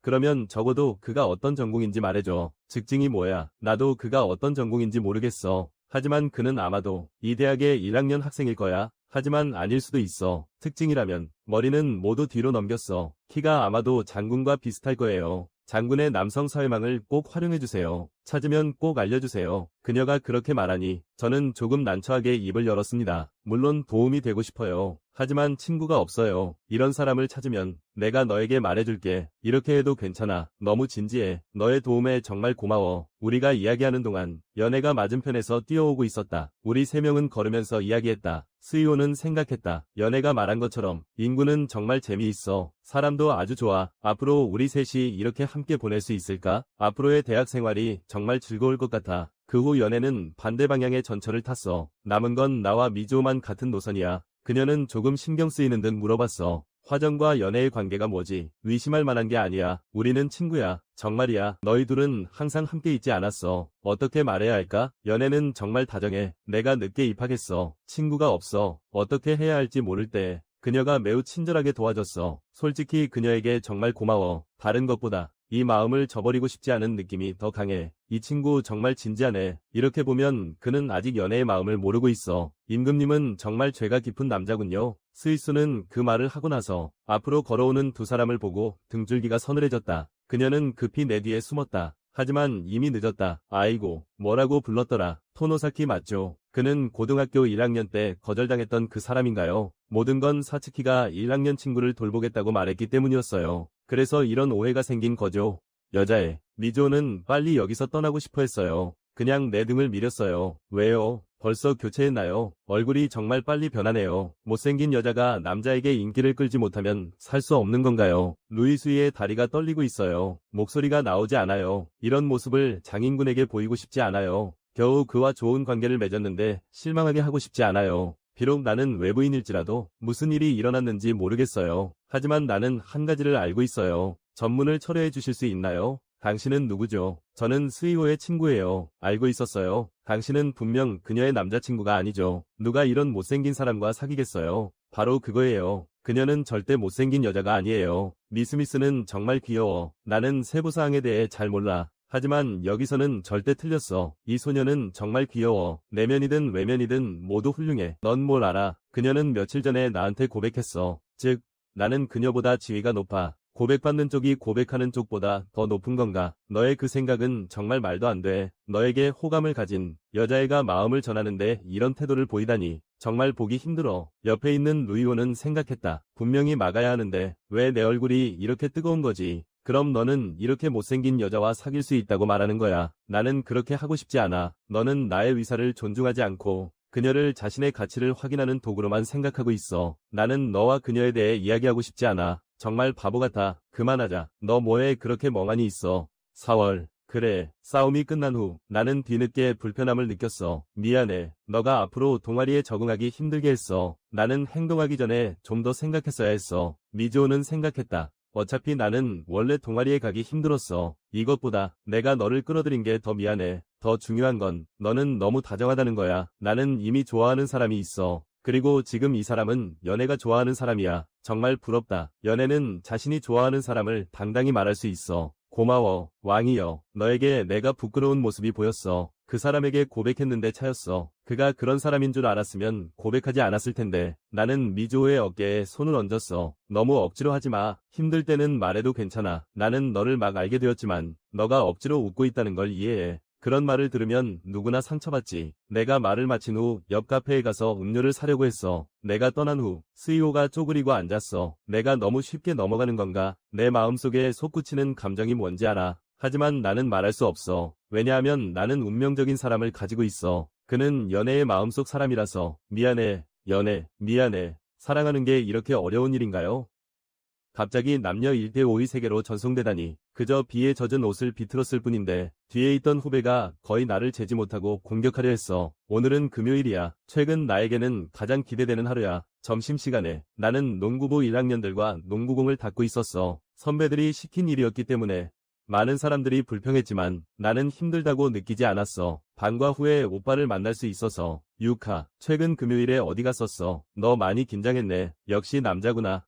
그러면 적어도 그가 어떤 전공인지 말해줘. 직징이 뭐야? 나도 그가 어떤 전공인지 모르겠어. 하지만 그는 아마도 이 대학의 1학년 학생일 거야. 하지만 아닐 수도 있어. 특징이라면 머리는 모두 뒤로 넘겼어. 키가 아마도 장군과 비슷할 거예요. 장군의 남성 서해망을 꼭 활용해주세요. 찾으면 꼭 알려주세요. 그녀가 그렇게 말하니 저는 조금 난처하게 입을 열었습니다. 물론 도움이 되고 싶어요. 하지만 친구가 없어요. 이런 사람을 찾으면 내가 너에게 말해줄게. 이렇게 해도 괜찮아. 너무 진지해. 너의 도움에 정말 고마워. 우리가 이야기하는 동안 연애가 맞은편에서 뛰어오고 있었다. 우리 3명은 걸으면서 이야기했다. 스이오는 생각했다. 연애가 말한 것처럼 인구는 정말 재미있어. 사람도 아주 좋아. 앞으로 우리 셋이 이렇게 함께 보낼 수 있을까? 앞으로의 대학 생활이 정말 즐거울 것 같아. 그 후 연애는 반대 방향의 전철을 탔어. 남은 건 나와 미조만 같은 노선이야. 그녀는 조금 신경 쓰이는 듯 물어봤어. 화정과 연애의 관계가 뭐지? 의심할 만한 게 아니야. 우리는 친구야. 정말이야. 너희 둘은 항상 함께 있지 않았어. 어떻게 말해야 할까? 연애는 정말 다정해. 내가 늦게 입학했어. 친구가 없어. 어떻게 해야 할지 모를 때 그녀가 매우 친절하게 도와줬어. 솔직히 그녀에게 정말 고마워. 다른 것보다 이 마음을 저버리고 싶지 않은 느낌이 더 강해. 이 친구 정말 진지하네. 이렇게 보면 그는 아직 연애의 마음을 모르고 있어. 임금님은 정말 죄가 깊은 남자군요. 스위스는 그 말을 하고 나서 앞으로 걸어오는 두 사람을 보고 등줄기가 서늘해졌다. 그녀는 급히 내 뒤에 숨었다. 하지만 이미 늦었다. 아이고, 뭐라고 불렀더라. 토노사키 맞죠? 그는 고등학교 1학년 때 거절당했던 그 사람인가요? 모든 건 사츠키가 1학년 친구를 돌보겠다고 말했기 때문이었어요. 그래서 이런 오해가 생긴 거죠. 여자애, 미조는 빨리 여기서 떠나고 싶어 했어요. 그냥 내 등을 밀었어요. 왜요? 벌써 교체했나요? 얼굴이 정말 빨리 변하네요. 못생긴 여자가 남자에게 인기를 끌지 못하면 살 수 없는 건가요? 루이수이의 다리가 떨리고 있어요. 목소리가 나오지 않아요. 이런 모습을 장인군에게 보이고 싶지 않아요. 겨우 그와 좋은 관계를 맺었는데 실망하게 하고 싶지 않아요. 비록 나는 외부인일지라도 무슨 일이 일어났는지 모르겠어요. 하지만 나는 한 가지를 알고 있어요. 전문을 철회해 주실 수 있나요? 당신은 누구죠? 저는 스이오의 친구예요. 알고 있었어요. 당신은 분명 그녀의 남자친구가 아니죠. 누가 이런 못생긴 사람과 사귀겠어요? 바로 그거예요. 그녀는 절대 못생긴 여자가 아니에요. 미스미스는 정말 귀여워. 나는 세부사항에 대해 잘 몰라. 하지만 여기서는 절대 틀렸어. 이 소녀는 정말 귀여워. 내면이든 외면이든 모두 훌륭해. 넌 뭘 알아? 그녀는 며칠 전에 나한테 고백했어. 즉, 나는 그녀보다 지위가 높아. 고백받는 쪽이 고백하는 쪽보다 더 높은 건가? 너의 그 생각은 정말 말도 안 돼. 너에게 호감을 가진 여자애가 마음을 전하는데 이런 태도를 보이다니. 정말 보기 힘들어. 옆에 있는 루이오는 생각했다. 분명히 막아야 하는데 왜 내 얼굴이 이렇게 뜨거운 거지? 그럼 너는 이렇게 못생긴 여자와 사귈 수 있다고 말하는 거야. 나는 그렇게 하고 싶지 않아. 너는 나의 의사를 존중하지 않고 그녀를 자신의 가치를 확인하는 도구로만 생각하고 있어. 나는 너와 그녀에 대해 이야기하고 싶지 않아. 정말 바보 같아. 그만하자. 너 뭐해 그렇게 멍하니 있어. 4월. 그래. 싸움이 끝난 후 나는 뒤늦게 불편함을 느꼈어. 미안해. 너가 앞으로 동아리에 적응하기 힘들게 했어. 나는 행동하기 전에 좀 더 생각했어야 했어. 미조는 생각했다. 어차피 나는 원래 동아리에 가기 힘들었어. 이것보다 내가 너를 끌어들인 게 더 미안해. 더 중요한 건 너는 너무 다정하다는 거야. 나는 이미 좋아하는 사람이 있어. 그리고 지금 이 사람은 연애가 좋아하는 사람이야. 정말 부럽다. 연애는 자신이 좋아하는 사람을 당당히 말할 수 있어. 고마워, 왕이여. 너에게 내가 부끄러운 모습이 보였어. 그 사람에게 고백했는데 차였어. 그가 그런 사람인 줄 알았으면 고백하지 않았을 텐데. 나는 미조의 어깨에 손을 얹었어. 너무 억지로 하지 마. 힘들 때는 말해도 괜찮아. 나는 너를 막 알게 되었지만 너가 억지로 웃고 있다는 걸 이해해. 그런 말을 들으면 누구나 상처받지. 내가 말을 마친 후 옆 카페에 가서 음료를 사려고 했어. 내가 떠난 후 스이오가 쪼그리고 앉았어. 내가 너무 쉽게 넘어가는 건가? 내 마음속에 솟구치는 감정이 뭔지 알아. 하지만 나는 말할 수 없어. 왜냐하면 나는 운명적인 사람을 가지고 있어. 그는 연애의 마음속 사람이라서. 미안해. 연애. 미안해. 사랑하는 게 이렇게 어려운 일인가요? 갑자기 남녀 1대5의 세계로 전송되다니. 그저 비에 젖은 옷을 비틀었을 뿐인데 뒤에 있던 후배가 거의 나를 재지 못하고 공격하려 했어. 오늘은 금요일이야. 최근 나에게는 가장 기대되는 하루야. 점심시간에 나는 농구부 1학년들과 농구공을 닦고 있었어. 선배들이 시킨 일이었기 때문에 많은 사람들이 불평했지만 나는 힘들다고 느끼지 않았어. 방과 후에 오빠를 만날 수 있어서. 유카, 최근 금요일에 어디 갔었어? 너 많이 긴장했네. 역시 남자구나.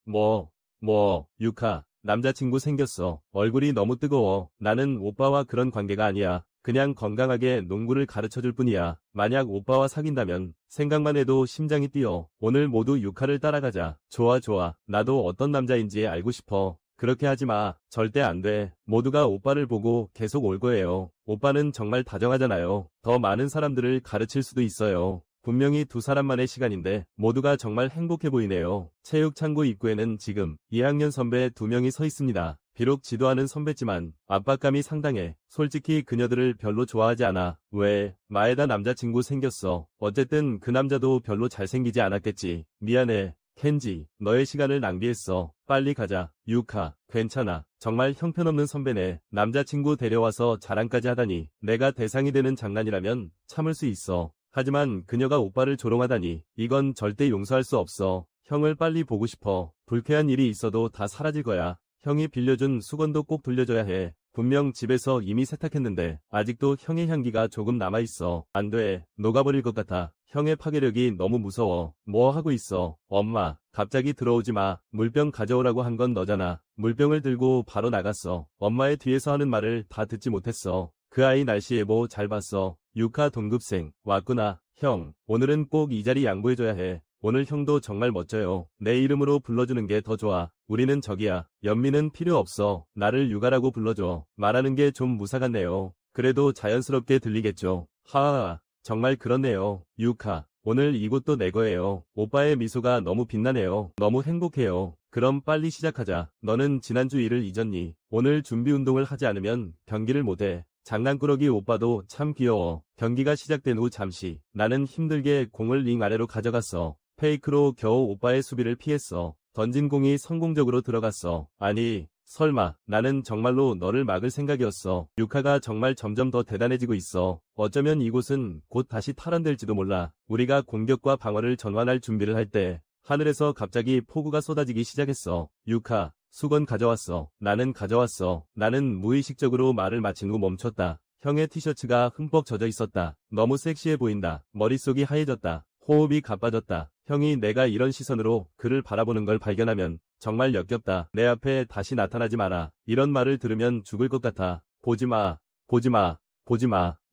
유카, 남자친구 생겼어. 얼굴이 너무 뜨거워. 나는 오빠와 그런 관계가 아니야. 그냥 건강하게 농구를 가르쳐줄 뿐이야. 만약 오빠와 사귄다면 생각만 해도 심장이 뛰어. 오늘 모두 유카를 따라가자. 좋아. 나도 어떤 남자인지 알고 싶어. 그렇게 하지 마. 절대 안 돼. 모두가 오빠를 보고 계속 올 거예요. 오빠는 정말 다정하잖아요. 더 많은 사람들을 가르칠 수도 있어요. 분명히 두 사람만의 시간인데 모두가 정말 행복해 보이네요. 체육창고 입구에는 지금 2학년 선배 2명이 서 있습니다. 비록 지도하는 선배지만 압박감이 상당해. 솔직히 그녀들을 별로 좋아하지 않아. 왜? 마에다 남자친구 생겼어. 어쨌든 그 남자도 별로 잘생기지 않았겠지. 미안해. 켄지, 너의 시간을 낭비했어. 빨리 가자. 유카, 괜찮아. 정말 형편없는 선배네. 남자친구 데려와서 자랑까지 하다니. 내가 대상이 되는 장난이라면 참을 수 있어. 하지만 그녀가 오빠를 조롱하다니. 이건 절대 용서할 수 없어. 형을 빨리 보고 싶어. 불쾌한 일이 있어도 다 사라질 거야. 형이 빌려준 수건도 꼭 돌려줘야 해. 분명 집에서 이미 세탁했는데 아직도 형의 향기가 조금 남아있어. 안 돼. 녹아버릴 것 같아. 형의 파괴력이 너무 무서워. 뭐 하고 있어? 엄마, 갑자기 들어오지 마. 물병 가져오라고 한 건 너잖아. 물병을 들고 바로 나갔어. 엄마의 뒤에서 하는 말을 다 듣지 못했어. 그 아이 날씨 예보 잘 봤어. 유카 동급생, 왔구나. 형, 오늘은 꼭 이 자리 양보해줘야 해. 오늘 형도 정말 멋져요. 내 이름으로 불러주는 게 더 좋아. 우리는 적이야. 연민은 필요 없어. 나를 유가라고 불러줘. 말하는 게 좀 무사 같네요. 그래도 자연스럽게 들리겠죠. 하하, 정말 그렇네요. 유카, 오늘 이곳도 내 거예요. 오빠의 미소가 너무 빛나네요. 너무 행복해요. 그럼 빨리 시작하자. 너는 지난주 일을 잊었니? 오늘 준비 운동을 하지 않으면 경기를 못해. 장난꾸러기 오빠도 참 귀여워. 경기가 시작된 후 잠시 나는 힘들게 공을 링 아래로 가져갔어. 페이크로 겨우 오빠의 수비를 피했어. 던진 공이 성공적으로 들어갔어. 아니, 설마 나는 정말로 너를 막을 생각이었어. 유카가 정말 점점 더 대단해지고 있어. 어쩌면 이곳은 곧 다시 탈환될지도 몰라. 우리가 공격과 방어를 전환할 준비를 할 때 하늘에서 갑자기 폭우가 쏟아지기 시작했어. 유카, 수건 가져왔어. 나는 가져왔어. 나는 무의식적으로 말을 마친 후 멈췄다. 형의 티셔츠가 흠뻑 젖어 있었다. 너무 섹시해 보인다. 머릿속이 하얘졌다. 호흡이 가빠졌다. 형이 내가 이런 시선으로 그를 바라보는 걸 발견하면 정말 역겹다. 내 앞에 다시 나타나지 마라. 이런 말을 들으면 죽을 것 같아. 보지 마.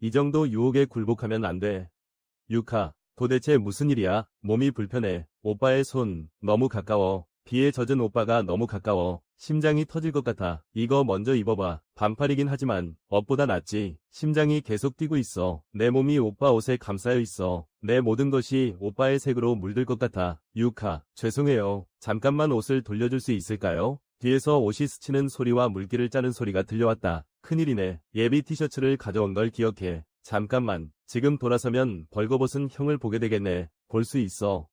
이 정도 유혹에 굴복하면 안 돼. 유카, 도대체 무슨 일이야? 몸이 불편해. 오빠의 손, 너무 가까워. 비에 젖은 오빠가 너무 가까워. 심장이 터질 것 같아. 이거 먼저 입어봐. 반팔이긴 하지만 옷보다 낫지. 심장이 계속 뛰고 있어. 내 몸이 오빠 옷에 감싸여 있어. 내 모든 것이 오빠의 색으로 물들 것 같아. 유카, 죄송해요. 잠깐만 옷을 돌려줄 수 있을까요? 뒤에서 옷이 스치는 소리와 물기를 짜는 소리가 들려왔다. 큰일이네. 예비 티셔츠를 가져온 걸 기억해. 잠깐만. 지금 돌아서면 벌거벗은 형을 보게 되겠네. 볼 수 있어.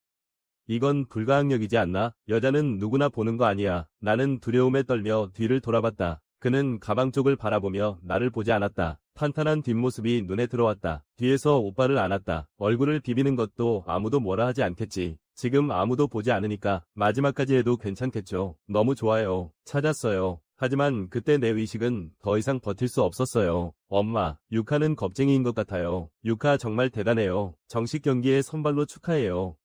이건 불가항력이지 않나? 여자는 누구나 보는 거 아니야. 나는 두려움에 떨며 뒤를 돌아봤다. 그는 가방 쪽을 바라보며 나를 보지 않았다. 탄탄한 뒷모습이 눈에 들어왔다. 뒤에서 오빠를 안았다. 얼굴을 비비는 것도 아무도 뭐라 하지 않겠지. 지금 아무도 보지 않으니까 마지막까지 해도 괜찮겠죠. 너무 좋아요. 찾았어요. 하지만 그때 내 의식은 더 이상 버틸 수 없었어요. 엄마, 유카는 겁쟁이인 것 같아요. 유카 정말 대단해요. 정식 경기에 선발로 축하해요.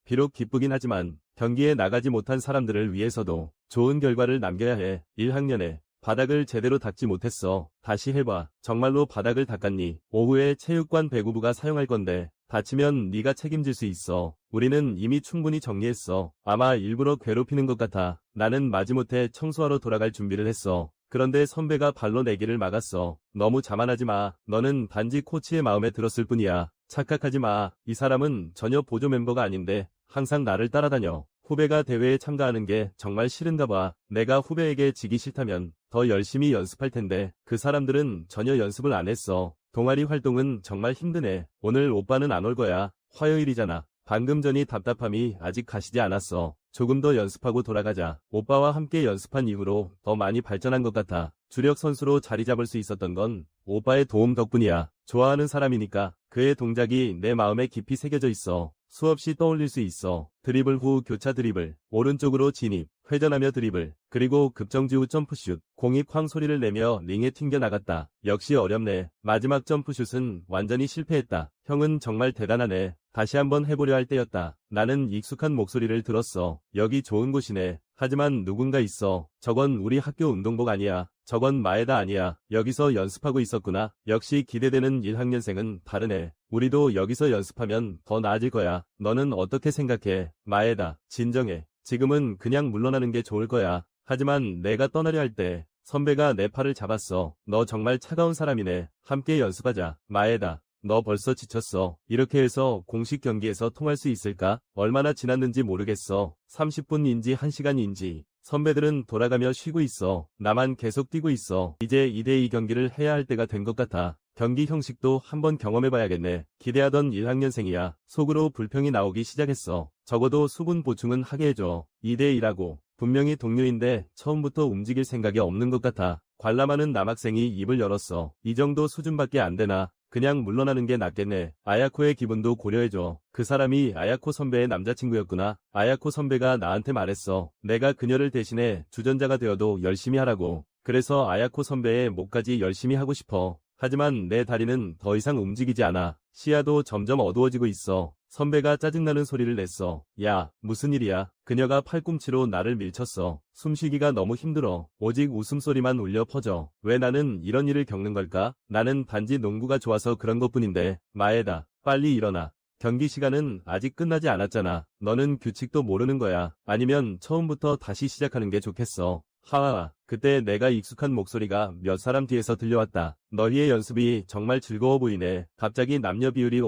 비록 기쁘긴 하지만 경기에 나가지 못한 사람들을 위해서도 좋은 결과를 남겨야 해. 1학년에 바닥을 제대로 닦지 못했어. 다시 해봐. 정말로 바닥을 닦았니? 오후에 체육관 배구부가 사용할 건데 다치면 네가 책임질 수 있어. 우리는 이미 충분히 정리했어. 아마 일부러 괴롭히는 것 같아. 나는 마지못해 청소하러 돌아갈 준비를 했어. 그런데 선배가 발로 내기를 막았어. 너무 자만하지 마. 너는 단지 코치의 마음에 들었을 뿐이야. 착각하지 마. 이 사람은 전혀 보조 멤버가 아닌데 항상 나를 따라다녀. 후배가 대회에 참가하는 게 정말 싫은가 봐. 내가 후배에게 지기 싫다면 더 열심히 연습할 텐데 그 사람들은 전혀 연습을 안 했어. 동아리 활동은 정말 힘드네. 오늘 오빠는 안 올 거야. 화요일이잖아. 방금 전이 답답함이 아직 가시지 않았어. 조금 더 연습하고 돌아가자. 오빠와 함께 연습한 이후로 더 많이 발전한 것 같아. 주력 선수로 자리 잡을 수 있었던 건 오빠의 도움 덕분이야. 좋아하는 사람이니까 그의 동작이 내 마음에 깊이 새겨져 있어. 수없이 떠올릴 수 있어. 드리블 후 교차 드리블, 오른쪽으로 진입, 회전하며 드리블, 그리고 급정지 후 점프슛, 공이 쾅 소리를 내며 링에 튕겨나갔다. 역시 어렵네. 마지막 점프슛은 완전히 실패했다. 형은 정말 대단하네. 다시 한번 해보려 할 때였다. 나는 익숙한 목소리를 들었어. 여기 좋은 곳이네. 하지만 누군가 있어. 저건 우리 학교 운동복 아니야. 저건 마에다 아니야. 여기서 연습하고 있었구나. 역시 기대되는 1학년생은 다르네. 우리도 여기서 연습하면 더 나아질 거야. 너는 어떻게 생각해? 마에다, 진정해. 지금은 그냥 물러나는 게 좋을 거야. 하지만 내가 떠나려 할 때 선배가 내 팔을 잡았어. 너 정말 차가운 사람이네. 함께 연습하자. 마에다. 너 벌써 지쳤어. 이렇게 해서 공식 경기에서 통할 수 있을까? 얼마나 지났는지 모르겠어. 30분인지 1시간인지. 선배들은 돌아가며 쉬고 있어. 나만 계속 뛰고 있어. 이제 2대2 경기를 해야 할 때가 된 것 같아. 경기 형식도 한번 경험해봐야겠네. 기대하던 1학년생이야. 속으로 불평이 나오기 시작했어. 적어도 수분 보충은 하게 해줘. 2대2라고. 분명히 동료인데 처음부터 움직일 생각이 없는 것 같아. 관람하는 남학생이 입을 열었어. 이 정도 수준밖에 안 되나? 그냥 물러나는 게 낫겠네. 아야코의 기분도 고려해줘. 그 사람이 아야코 선배의 남자친구였구나. 아야코 선배가 나한테 말했어. 내가 그녀를 대신해 주전자가 되어도 열심히 하라고. 그래서 아야코 선배의 목까지 열심히 하고 싶어. 하지만 내 다리는 더 이상 움직이지 않아. 시야도 점점 어두워지고 있어. 선배가 짜증나는 소리를 냈어. 야, 무슨 일이야? 그녀가 팔꿈치로 나를 밀쳤어. 숨쉬기가 너무 힘들어. 오직 웃음소리만 울려 퍼져. 왜 나는 이런 일을 겪는 걸까? 나는 단지 농구가 좋아서 그런 것뿐인데. 마에다, 빨리 일어나. 경기 시간은 아직 끝나지 않았잖아. 너는 규칙도 모르는 거야. 아니면 처음부터 다시 시작하는 게 좋겠어. 하하, 그때 내가 익숙한 목소리가 몇 사람 뒤에서 들려왔다. 너희의 연습이 정말 즐거워 보이네. 갑자기 남녀 비율이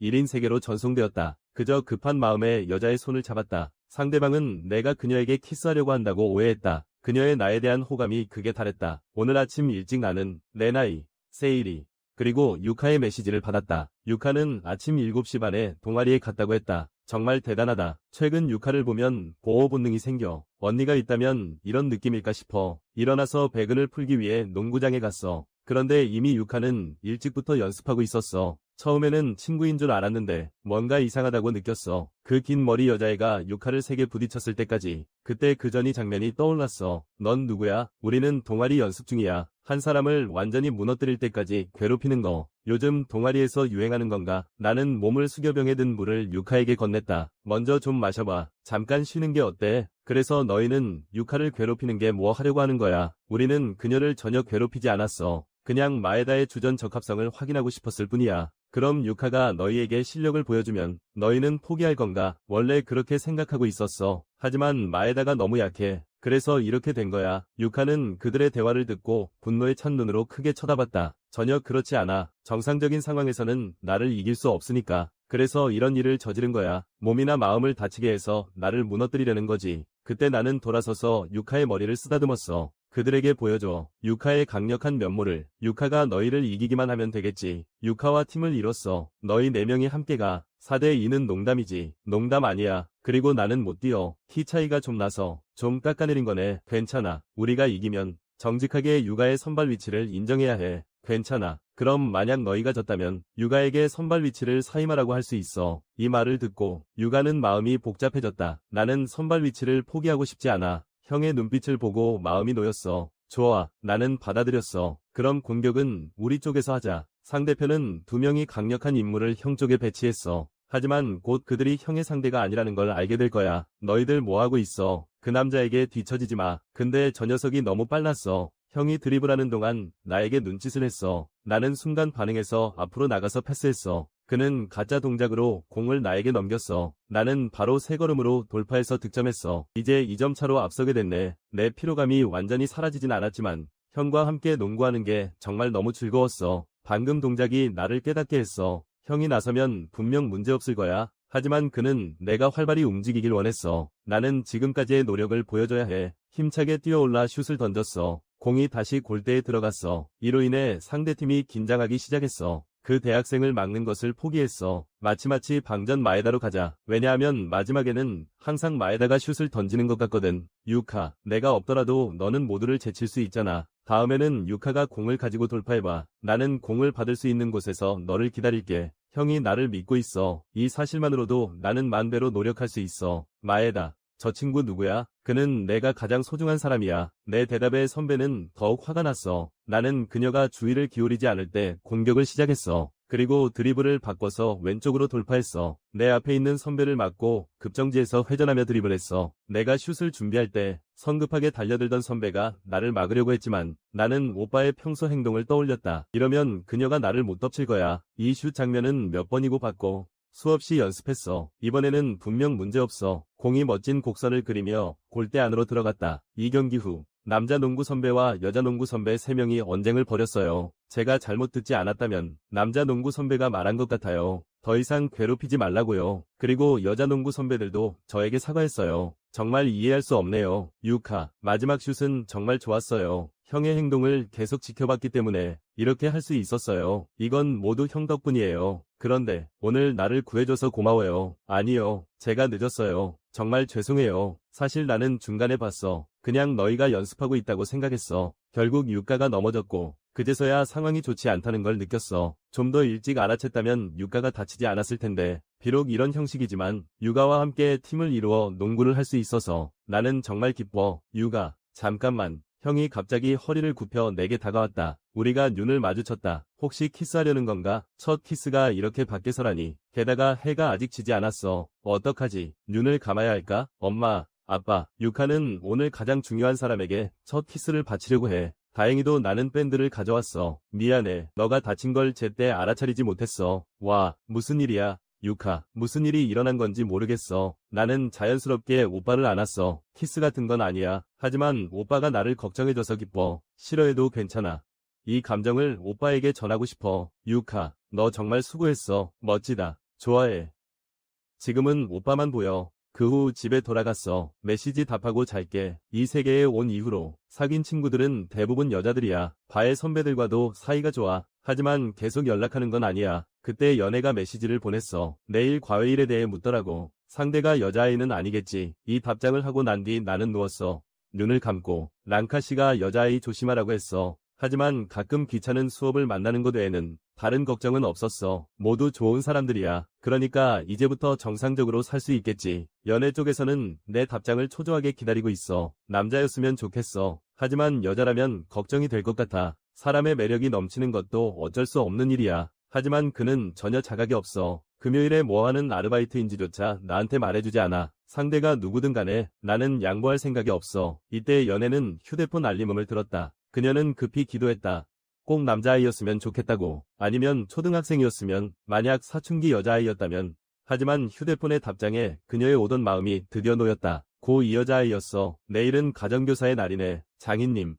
1인 세계로 전송되었다. 그저 급한 마음에 여자의 손을 잡았다. 상대방은 내가 그녀에게 키스하려고 한다고 오해했다. 그녀의 나에 대한 호감이 극에 달했다. 오늘 아침 일찍 나는 내 나이, 세일이, 그리고 유카의 메시지를 받았다. 유카는 아침 7시 반에 동아리에 갔다고 했다. 정말 대단하다. 최근 유카를 보면 보호 본능이 생겨. 언니가 있다면 이런 느낌일까 싶어. 일어나서 배근을 풀기 위해 농구장에 갔어. 그런데 이미 유카는 일찍부터 연습하고 있었어. 처음에는 친구인 줄 알았는데 뭔가 이상하다고 느꼈어. 그 긴 머리 여자애가 유카를 세게 부딪혔을 때까지. 그때 그 전이 장면이 떠올랐어. 넌 누구야? 우리는 동아리 연습 중이야. 한 사람을 완전히 무너뜨릴 때까지 괴롭히는 거. 요즘 동아리에서 유행하는 건가? 나는 몸을 숙여 병에 든 물을 유카에게 건넸다. 먼저 좀 마셔봐. 잠깐 쉬는 게 어때? 그래서 너희는 유카를 괴롭히는 게 뭐 하려고 하는 거야? 우리는 그녀를 전혀 괴롭히지 않았어. 그냥 마에다의 주전 적합성을 확인하고 싶었을 뿐이야. 그럼 유카가 너희에게 실력을 보여주면 너희는 포기할 건가? 원래 그렇게 생각하고 있었어. 하지만 마에다가 너무 약해. 그래서 이렇게 된 거야. 유카는 그들의 대화를 듣고 분노에 찬 눈으로 크게 쳐다봤다. 전혀 그렇지 않아. 정상적인 상황에서는 나를 이길 수 없으니까. 그래서 이런 일을 저지른 거야. 몸이나 마음을 다치게 해서 나를 무너뜨리려는 거지. 그때 나는 돌아서서 유카의 머리를 쓰다듬었어. 그들에게 보여줘. 유카의 강력한 면모를. 유카가 너희를 이기기만 하면 되겠지. 유카와 팀을 이뤘어. 너희 4명이 함께 가. 4대2는 농담이지. 농담 아니야. 그리고 나는 못 뛰어. 키 차이가 좀 나서. 좀 깎아내린 거네. 괜찮아. 우리가 이기면 정직하게 유가의 선발 위치를 인정해야 해. 괜찮아. 그럼 만약 너희가 졌다면 유가에게 선발 위치를 사임하라고 할 수 있어. 이 말을 듣고 유가는 마음이 복잡해졌다. 나는 선발 위치를 포기하고 싶지 않아. 형의 눈빛을 보고 마음이 놓였어. 좋아. 나는 받아들였어. 그럼 공격은 우리 쪽에서 하자. 상대편은 2명이 강력한 인물을 형 쪽에 배치했어. 하지만 곧 그들이 형의 상대가 아니라는 걸 알게 될 거야. 너희들 뭐하고 있어? 그 남자에게 뒤처지지 마. 근데 저 녀석이 너무 빨랐어. 형이 드리블하는 동안 나에게 눈짓을 했어. 나는 순간 반응해서 앞으로 나가서 패스했어. 그는 가짜 동작으로 공을 나에게 넘겼어. 나는 바로 세 걸음으로 돌파해서 득점했어. 이제 2점 차로 앞서게 됐네. 내 피로감이 완전히 사라지진 않았지만 형과 함께 농구하는 게 정말 너무 즐거웠어. 방금 동작이 나를 깨닫게 했어. 형이 나서면 분명 문제없을 거야. 하지만 그는 내가 활발히 움직이길 원했어. 나는 지금까지의 노력을 보여줘야 해. 힘차게 뛰어올라 슛을 던졌어. 공이 다시 골대에 들어갔어. 이로 인해 상대팀이 긴장하기 시작했어. 그 대학생을 막는 것을 포기했어. 마치 방전 마에다로 가자. 왜냐하면 마지막에는 항상 마에다가 슛을 던지는 것 같거든. 유카, 내가 없더라도 너는 모두를 제칠 수 있잖아. 다음에는 유카가 공을 가지고 돌파해봐. 나는 공을 받을 수 있는 곳에서 너를 기다릴게. 형이 나를 믿고 있어. 이 사실만으로도 나는 만배로 노력할 수 있어. 마에다. 저 친구 누구야? 그는 내가 가장 소중한 사람이야. 내 대답에 선배는 더욱 화가 났어. 나는 그녀가 주의를 기울이지 않을 때 공격을 시작했어. 그리고 드리블을 바꿔서 왼쪽으로 돌파했어. 내 앞에 있는 선배를 막고 급정지에서 회전하며 드리블했어. 내가 슛을 준비할 때 성급하게 달려들던 선배가 나를 막으려고 했지만 나는 오빠의 평소 행동을 떠올렸다. 이러면 그녀가 나를 못 덮칠 거야. 이 슛 장면은 몇 번이고 봤고 수없이 연습했어. 이번에는 분명 문제없어. 공이 멋진 곡선을 그리며 골대 안으로 들어갔다. 이 경기 후 남자 농구 선배와 여자 농구 선배 3명이 언쟁을 벌였어요. 제가 잘못 듣지 않았다면 남자 농구 선배가 말한 것 같아요. 더 이상 괴롭히지 말라고요. 그리고 여자 농구 선배들도 저에게 사과했어요. 정말 이해할 수 없네요. 유카, 마지막 슛은 정말 좋았어요. 형의 행동을 계속 지켜봤기 때문에 이렇게 할 수 있었어요. 이건 모두 형 덕분이에요. 그런데 오늘 나를 구해줘서 고마워요. 아니요, 제가 늦었어요. 정말 죄송해요. 사실 나는 중간에 봤어. 그냥 너희가 연습하고 있다고 생각했어. 결국 유카가 넘어졌고 그제서야 상황이 좋지 않다는 걸 느꼈어. 좀 더 일찍 알아챘다면 유카가 다치지 않았을 텐데 비록 이런 형식이지만 유가와 함께 팀을 이루어 농구를 할 수 있어서 나는 정말 기뻐. 유가, 잠깐만. 형이 갑자기 허리를 굽혀 내게 다가왔다. 우리가 눈을 마주쳤다. 혹시 키스하려는 건가? 첫 키스가 이렇게 밖에서라니. 게다가 해가 아직 지지 않았어. 어떡하지? 눈을 감아야 할까? 엄마, 아빠, 유카는 오늘 가장 중요한 사람에게 첫 키스를 바치려고 해. 다행히도 나는 밴드를 가져왔어. 미안해. 너가 다친 걸 제때 알아차리지 못했어. 와, 무슨 일이야? 유카, 무슨 일이 일어난 건지 모르겠어. 나는 자연스럽게 오빠를 안았어. 키스 같은 건 아니야. 하지만 오빠가 나를 걱정해줘서 기뻐. 싫어해도 괜찮아. 이 감정을 오빠에게 전하고 싶어. 유카, 너 정말 수고했어. 멋지다. 좋아해. 지금은 오빠만 보여. 그 후 집에 돌아갔어. 메시지 답하고 잘게. 이 세계에 온 이후로 사귄 친구들은 대부분 여자들이야. 바의 선배들과도 사이가 좋아. 하지만 계속 연락하는 건 아니야. 그때 연애가 메시지를 보냈어. 내일 과외일에 대해 묻더라고. 상대가 여자아이는 아니겠지. 이 답장을 하고 난 뒤 나는 누웠어. 눈을 감고 랑카 씨가 여자아이 조심하라고 했어. 하지만 가끔 귀찮은 수업을 만나는 것 외에는 다른 걱정은 없었어. 모두 좋은 사람들이야. 그러니까 이제부터 정상적으로 살 수 있겠지. 연애 쪽에서는 내 답장을 초조하게 기다리고 있어. 남자였으면 좋겠어. 하지만 여자라면 걱정이 될 것 같아. 사람의 매력이 넘치는 것도 어쩔 수 없는 일이야. 하지만 그는 전혀 자각이 없어. 금요일에 뭐하는 아르바이트인지조차 나한테 말해주지 않아. 상대가 누구든 간에 나는 양보할 생각이 없어. 이때 연애는 휴대폰 알림음을 들었다. 그녀는 급히 기도했다. 꼭 남자아이였으면 좋겠다고. 아니면 초등학생이었으면, 만약 사춘기 여자아이였다면. 하지만 휴대폰의 답장에 그녀의 오던 마음이 드디어 놓였다. 고 이 여자아이였어. 내일은 가정교사의 날이네. 장인님.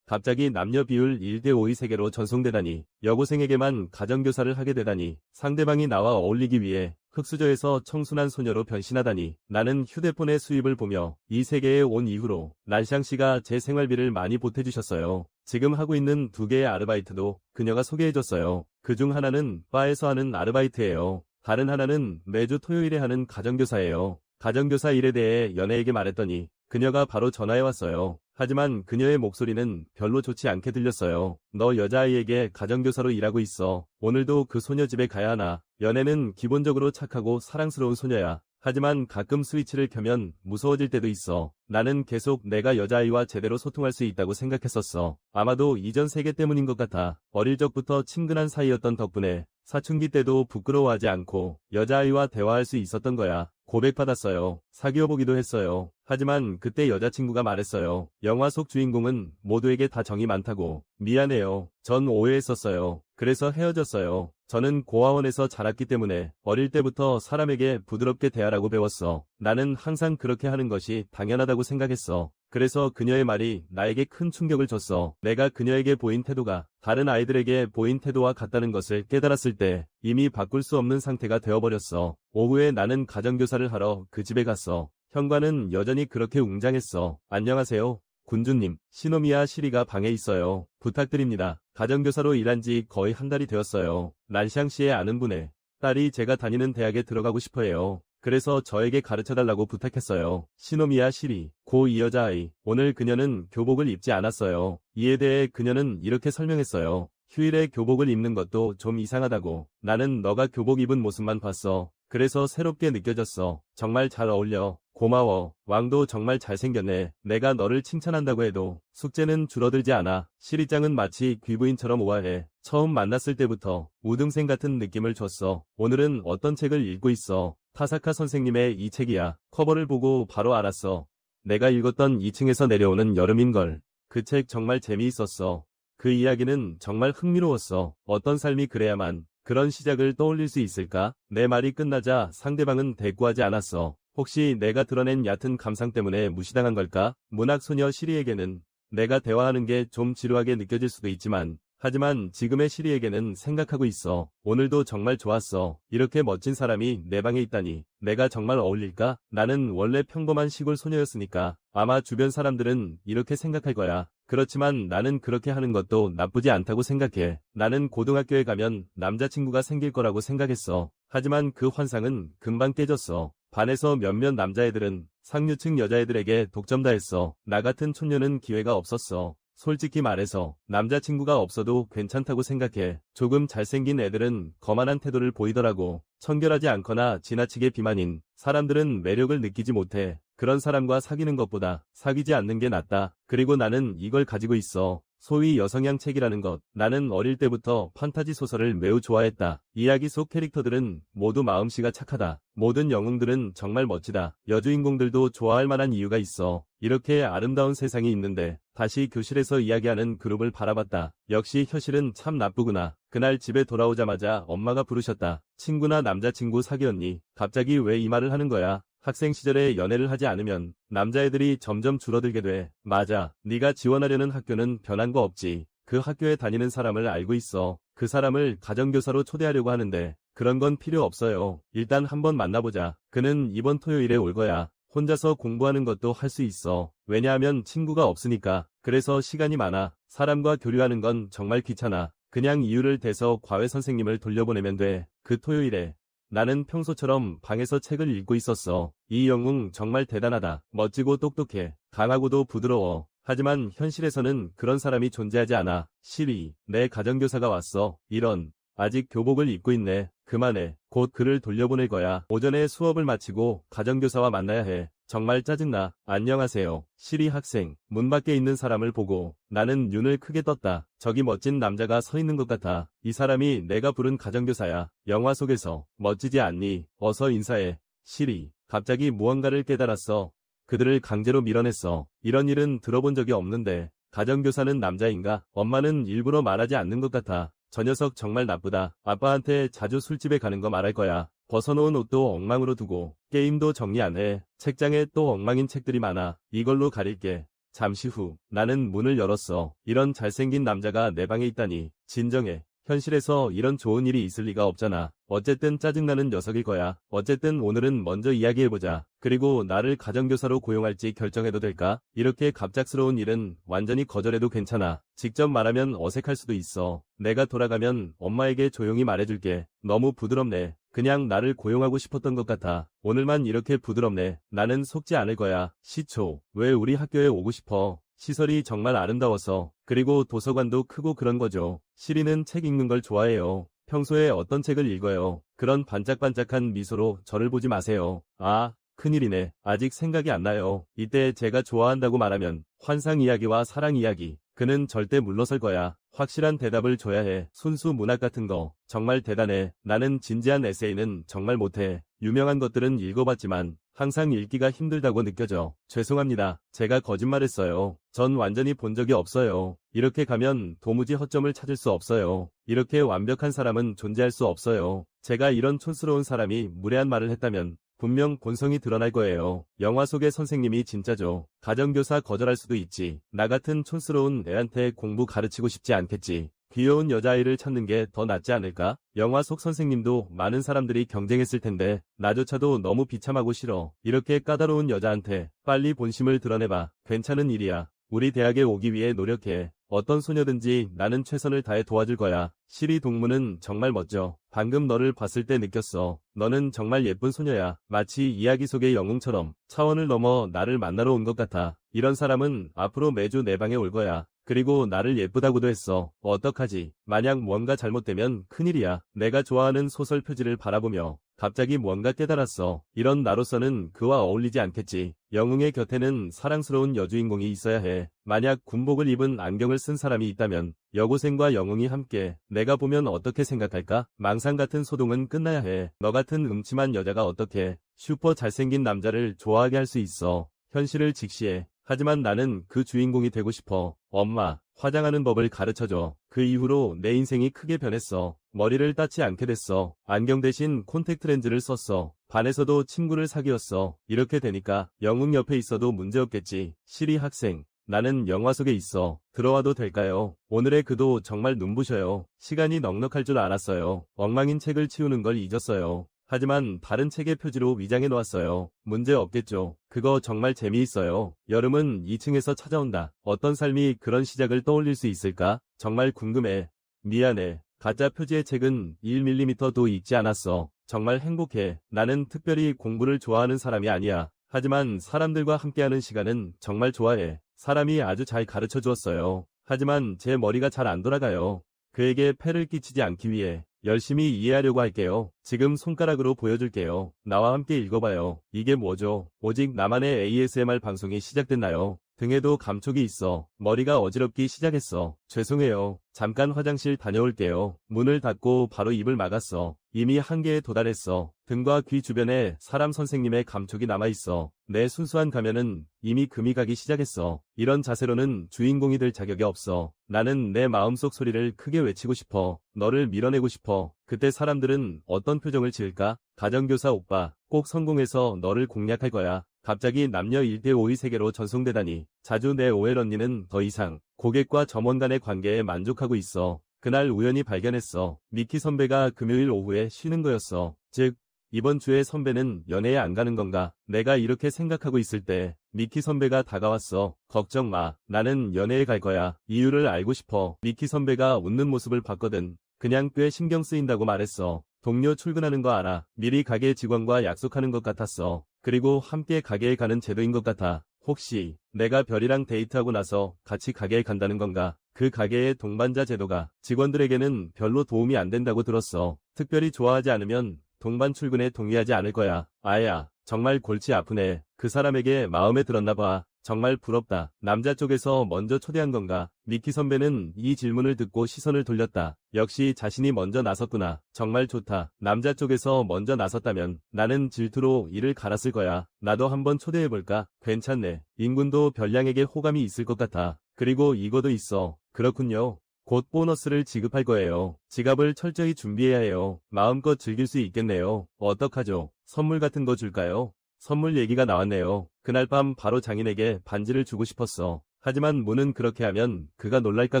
갑자기 남녀 비율 1대5의 세계로 전송되다니. 여고생에게만 가정교사를 하게 되다니. 상대방이 나와 어울리기 위해 흙수저에서 청순한 소녀로 변신하다니. 나는 휴대폰의 수입을 보며 이 세계에 온 이후로 난샹 씨가 제 생활비를 많이 보태주셨어요. 지금 하고 있는 2개의 아르바이트도 그녀가 소개해줬어요. 그중 하나는 바에서 하는 아르바이트예요. 다른 하나는 매주 토요일에 하는 가정교사예요. 가정교사 일에 대해 연애에게 말했더니 그녀가 바로 전화해왔어요. 하지만 그녀의 목소리는 별로 좋지 않게 들렸어요. 너 여자아이에게 가정교사로 일하고 있어. 오늘도 그 소녀 집에 가야 하나. 연애는 기본적으로 착하고 사랑스러운 소녀야. 하지만 가끔 스위치를 켜면 무서워질 때도 있어. 나는 계속 내가 여자아이와 제대로 소통할 수 있다고 생각했었어. 아마도 이전 세계 때문인 것 같아. 어릴 적부터 친근한 사이였던 덕분에 사춘기 때도 부끄러워하지 않고 여자아이와 대화할 수 있었던 거야. 고백받았어요. 사귀어보기도 했어요. 하지만 그때 여자친구가 말했어요. 영화 속 주인공은 모두에게 다 정이 많다고. 미안해요. 전 오해했었어요. 그래서 헤어졌어요. 저는 고아원에서 자랐기 때문에 어릴 때부터 사람에게 부드럽게 대하라고 배웠어. 나는 항상 그렇게 하는 것이 당연하다고 생각했어. 그래서 그녀의 말이 나에게 큰 충격을 줬어. 내가 그녀에게 보인 태도가 다른 아이들에게 보인 태도와 같다는 것을 깨달았을 때 이미 바꿀 수 없는 상태가 되어버렸어. 오후에 나는 가정교사를 하러 그 집에 갔어. 현관은 여전히 그렇게 웅장했어. 안녕하세요. 군주님, 시노미야 시리가 방에 있어요. 부탁드립니다. 가정교사로 일한 지 거의 한 달이 되었어요. 란샹시의 아는 분의 딸이 제가 다니는 대학에 들어가고 싶어해요. 그래서 저에게 가르쳐달라고 부탁했어요. 시노미야 시리, 고 이 여자아이. 오늘 그녀는 교복을 입지 않았어요. 이에 대해 그녀는 이렇게 설명했어요. 휴일에 교복을 입는 것도 좀 이상하다고. 나는 너가 교복 입은 모습만 봤어. 그래서 새롭게 느껴졌어. 정말 잘 어울려. 고마워. 왕도 정말 잘생겼네. 내가 너를 칭찬한다고 해도 숙제는 줄어들지 않아. 시리짱은 마치 귀부인처럼 우아해. 처음 만났을 때부터 우등생 같은 느낌을 줬어. 오늘은 어떤 책을 읽고 있어? 타사카 선생님의 이 책이야. 커버를 보고 바로 알았어. 내가 읽었던 2층에서 내려오는 여름인걸. 그 책 정말 재미있었어. 그 이야기는 정말 흥미로웠어. 어떤 삶이 그래야만 그런 시작을 떠올릴 수 있을까? 내 말이 끝나자 상대방은 대꾸하지 않았어. 혹시 내가 드러낸 얕은 감상 때문에 무시당한 걸까? 문학소녀 시리에게는 내가 대화하는 게 좀 지루하게 느껴질 수도 있지만 하지만 지금의 시리에게는 생각하고 있어. 오늘도 정말 좋았어. 이렇게 멋진 사람이 내 방에 있다니. 내가 정말 어울릴까? 나는 원래 평범한 시골 소녀였으니까 아마 주변 사람들은 이렇게 생각할 거야. 그렇지만 나는 그렇게 하는 것도 나쁘지 않다고 생각해. 나는 고등학교에 가면 남자친구가 생길 거라고 생각했어. 하지만 그 환상은 금방 깨졌어. 반에서 몇몇 남자애들은 상류층 여자애들에게 독점다했어. 나 같은 촌녀는 기회가 없었어. 솔직히 말해서 남자친구가 없어도 괜찮다고 생각해. 조금 잘생긴 애들은 거만한 태도를 보이더라고. 청결하지 않거나 지나치게 비만인 사람들은 매력을 느끼지 못해. 그런 사람과 사귀는 것보다 사귀지 않는 게 낫다. 그리고 나는 이걸 가지고 있어. 소위 여성향 책이라는 것. 나는 어릴 때부터 판타지 소설을 매우 좋아했다. 이야기 속 캐릭터들은 모두 마음씨가 착하다. 모든 영웅들은 정말 멋지다. 여주인공들도 좋아할 만한 이유가 있어. 이렇게 아름다운 세상이 있는데 다시 교실에서 이야기하는 그룹을 바라봤다. 역시 현실은 참 나쁘구나. 그날 집에 돌아오자마자 엄마가 부르셨다. 친구나 남자친구 사귀었니? 갑자기 왜 이 말을 하는 거야? 학생 시절에 연애를 하지 않으면 남자애들이 점점 줄어들게 돼. 맞아. 네가 지원하려는 학교는 변한 거 없지. 그 학교에 다니는 사람을 알고 있어. 그 사람을 가정교사로 초대하려고 하는데 그런 건 필요 없어요. 일단 한번 만나보자. 그는 이번 토요일에 올 거야. 혼자서 공부하는 것도 할 수 있어. 왜냐하면 친구가 없으니까. 그래서 시간이 많아. 사람과 교류하는 건 정말 귀찮아. 그냥 이유를 대서 과외 선생님을 돌려보내면 돼. 그 토요일에 나는 평소처럼 방에서 책을 읽고 있었어. 이 영웅 정말 대단하다. 멋지고 똑똑해. 강하고도 부드러워. 하지만 현실에서는 그런 사람이 존재하지 않아. 시리, 내 가정교사가 왔어. 이런. 아직 교복을 입고 있네. 그만해. 곧 그를 돌려보낼 거야. 오전에 수업을 마치고 가정교사와 만나야 해. 정말 짜증나. 안녕하세요. 시리 학생. 문 밖에 있는 사람을 보고 나는 눈을 크게 떴다. 저기 멋진 남자가 서 있는 것 같아. 이 사람이 내가 부른 가정교사야. 영화 속에서. 멋지지 않니? 어서 인사해. 시리. 갑자기 무언가를 깨달았어. 그들을 강제로 밀어냈어. 이런 일은 들어본 적이 없는데 가정교사는 남자인가? 엄마는 일부러 말하지 않는 것 같아. 저 녀석 정말 나쁘다. 아빠한테 자주 술집에 가는 거 말할 거야. 벗어놓은 옷도 엉망으로 두고 게임도 정리 안 해. 책장에 또 엉망인 책들이 많아. 이걸로 가릴게. 잠시 후 나는 문을 열었어. 이런 잘생긴 남자가 내 방에 있다니. 진정해. 현실에서 이런 좋은 일이 있을 리가 없잖아. 어쨌든 짜증나는 녀석일 거야. 어쨌든 오늘은 먼저 이야기해보자. 그리고 나를 가정교사로 고용할지 결정해도 될까? 이렇게 갑작스러운 일은 완전히 거절해도 괜찮아. 직접 말하면 어색할 수도 있어. 내가 돌아가면 엄마에게 조용히 말해줄게. 너무 부드럽네. 그냥 나를 고용하고 싶었던 것 같아. 오늘만 이렇게 부드럽네. 나는 속지 않을 거야. 시초, 왜 우리 학교에 오고 싶어? 시설이 정말 아름다워서. 그리고 도서관도 크고 그런 거죠. 시리는 책 읽는 걸 좋아해요. 평소에 어떤 책을 읽어요? 그런 반짝반짝한 미소로 저를 보지 마세요. 아, 큰일이네. 아직 생각이 안 나요. 이때 제가 좋아한다고 말하면 환상 이야기와 사랑 이야기. 그는 절대 물러설 거야. 확실한 대답을 줘야 해. 순수 문학 같은 거. 정말 대단해. 나는 진지한 에세이는 정말 못해. 유명한 것들은 읽어봤지만 항상 읽기가 힘들다고 느껴져. 죄송합니다. 제가 거짓말했어요. 전 완전히 본 적이 없어요. 이렇게 가면 도무지 허점을 찾을 수 없어요. 이렇게 완벽한 사람은 존재할 수 없어요. 제가 이런 촌스러운 사람이 무례한 말을 했다면 분명 본성이 드러날 거예요. 영화 속의 선생님이 진짜죠. 가정교사 거절할 수도 있지. 나 같은 촌스러운 애한테 공부 가르치고 싶지 않겠지. 귀여운 여자아이를 찾는 게 더 낫지 않을까? 영화 속 선생님도 많은 사람들이 경쟁했을 텐데 나조차도 너무 비참하고 싫어. 이렇게 까다로운 여자한테 빨리 본심을 드러내봐. 괜찮은 일이야. 우리 대학에 오기 위해 노력해. 어떤 소녀든지 나는 최선을 다해 도와줄 거야. 시리 동무는 정말 멋져. 방금 너를 봤을 때 느꼈어. 너는 정말 예쁜 소녀야. 마치 이야기 속의 영웅처럼 차원을 넘어 나를 만나러 온 것 같아. 이런 사람은 앞으로 매주 내 방에 올 거야. 그리고 나를 예쁘다고도 했어. 어떡하지? 만약 뭔가 잘못되면 큰일이야. 내가 좋아하는 소설 표지를 바라보며 갑자기 뭔가 깨달았어. 이런 나로서는 그와 어울리지 않겠지. 영웅의 곁에는 사랑스러운 여주인공이 있어야 해. 만약 군복을 입은 안경을 쓴 사람이 있다면 여고생과 영웅이 함께 내가 보면 어떻게 생각할까? 망상 같은 소동은 끝나야 해. 너 같은 음침한 여자가 어떻게 슈퍼 잘생긴 남자를 좋아하게 할 수 있어. 현실을 직시해. 하지만 나는 그 주인공이 되고 싶어. 엄마, 화장하는 법을 가르쳐줘. 그 이후로 내 인생이 크게 변했어. 머리를 따지 않게 됐어. 안경 대신 콘택트 렌즈를 썼어. 반에서도 친구를 사귀었어. 이렇게 되니까 영웅 옆에 있어도 문제없겠지. 시리 학생, 나는 영화 속에 있어. 들어와도 될까요? 오늘의 그도 정말 눈부셔요. 시간이 넉넉할 줄 알았어요. 엉망인 책을 치우는 걸 잊었어요. 하지만 다른 책의 표지로 위장해 놓았어요. 문제 없겠죠. 그거 정말 재미있어요. 여름은 2층에서 찾아온다. 어떤 삶이 그런 시작을 떠올릴 수 있을까? 정말 궁금해. 미안해. 가짜 표지의 책은 1mm도 읽지 않았어. 정말 행복해. 나는 특별히 공부를 좋아하는 사람이 아니야. 하지만 사람들과 함께하는 시간은 정말 좋아해. 사람이 아주 잘 가르쳐 주었어요. 하지만 제 머리가 잘 안 돌아가요. 그에게 폐를 끼치지 않기 위해 열심히 이해하려고 할게요. 지금 손가락으로 보여줄게요. 나와 함께 읽어봐요. 이게 뭐죠? 오직 나만의 ASMR 방송이 시작됐나요? 등에도 감촉이 있어. 머리가 어지럽기 시작했어. 죄송해요. 잠깐 화장실 다녀올게요. 문을 닫고 바로 입을 막았어. 이미 한계에 도달했어. 등과 귀 주변에 사람 선생님의 감촉이 남아있어. 내 순수한 가면은 이미 금이 가기 시작했어. 이런 자세로는 주인공이 될 자격이 없어. 나는 내 마음속 소리를 크게 외치고 싶어. 너를 밀어내고 싶어. 그때 사람들은 어떤 표정을 지을까? 가정교사 오빠, 꼭 성공해서 너를 공략할 거야. 갑자기 남녀 1대5의 세계로 전송되다니. 자주 내 OL 언니는 더 이상 고객과 점원 간의 관계에 만족하고 있어. 그날 우연히 발견했어. 미키 선배가 금요일 오후에 쉬는 거였어. 즉, 이번 주에 선배는 연애에 안 가는 건가? 내가 이렇게 생각하고 있을 때 미키 선배가 다가왔어. 걱정 마. 나는 연애에 갈 거야. 이유를 알고 싶어. 미키 선배가 웃는 모습을 봤거든. 그냥 꽤 신경 쓰인다고 말했어. 동료 출근하는 거 알아. 미리 가게 직원과 약속하는 것 같았어. 그리고 함께 가게에 가는 제도인 것 같아. 혹시 내가 별이랑 데이트하고 나서 같이 가게에 간다는 건가? 그 가게의 동반자 제도가 직원들에게는 별로 도움이 안 된다고 들었어. 특별히 좋아하지 않으면 동반 출근에 동의하지 않을 거야. 아야, 정말 골치 아프네. 그 사람에게 마음에 들었나 봐. 정말 부럽다. 남자 쪽에서 먼저 초대한 건가? 미키 선배는 이 질문을 듣고 시선을 돌렸다. 역시 자신이 먼저 나섰구나. 정말 좋다. 남자 쪽에서 먼저 나섰다면 나는 질투로 이를 갈았을 거야. 나도 한번 초대해볼까? 괜찮네. 인군도 별량에게 호감이 있을 것 같아. 그리고 이거도 있어. 그렇군요. 곧 보너스를 지급할 거예요. 지갑을 철저히 준비해야 해요. 마음껏 즐길 수 있겠네요. 어떡하죠? 선물 같은 거 줄까요? 선물 얘기가 나왔네요. 그날 밤 바로 장인에게 반지를 주고 싶었어. 하지만 무는 그렇게 하면 그가 놀랄까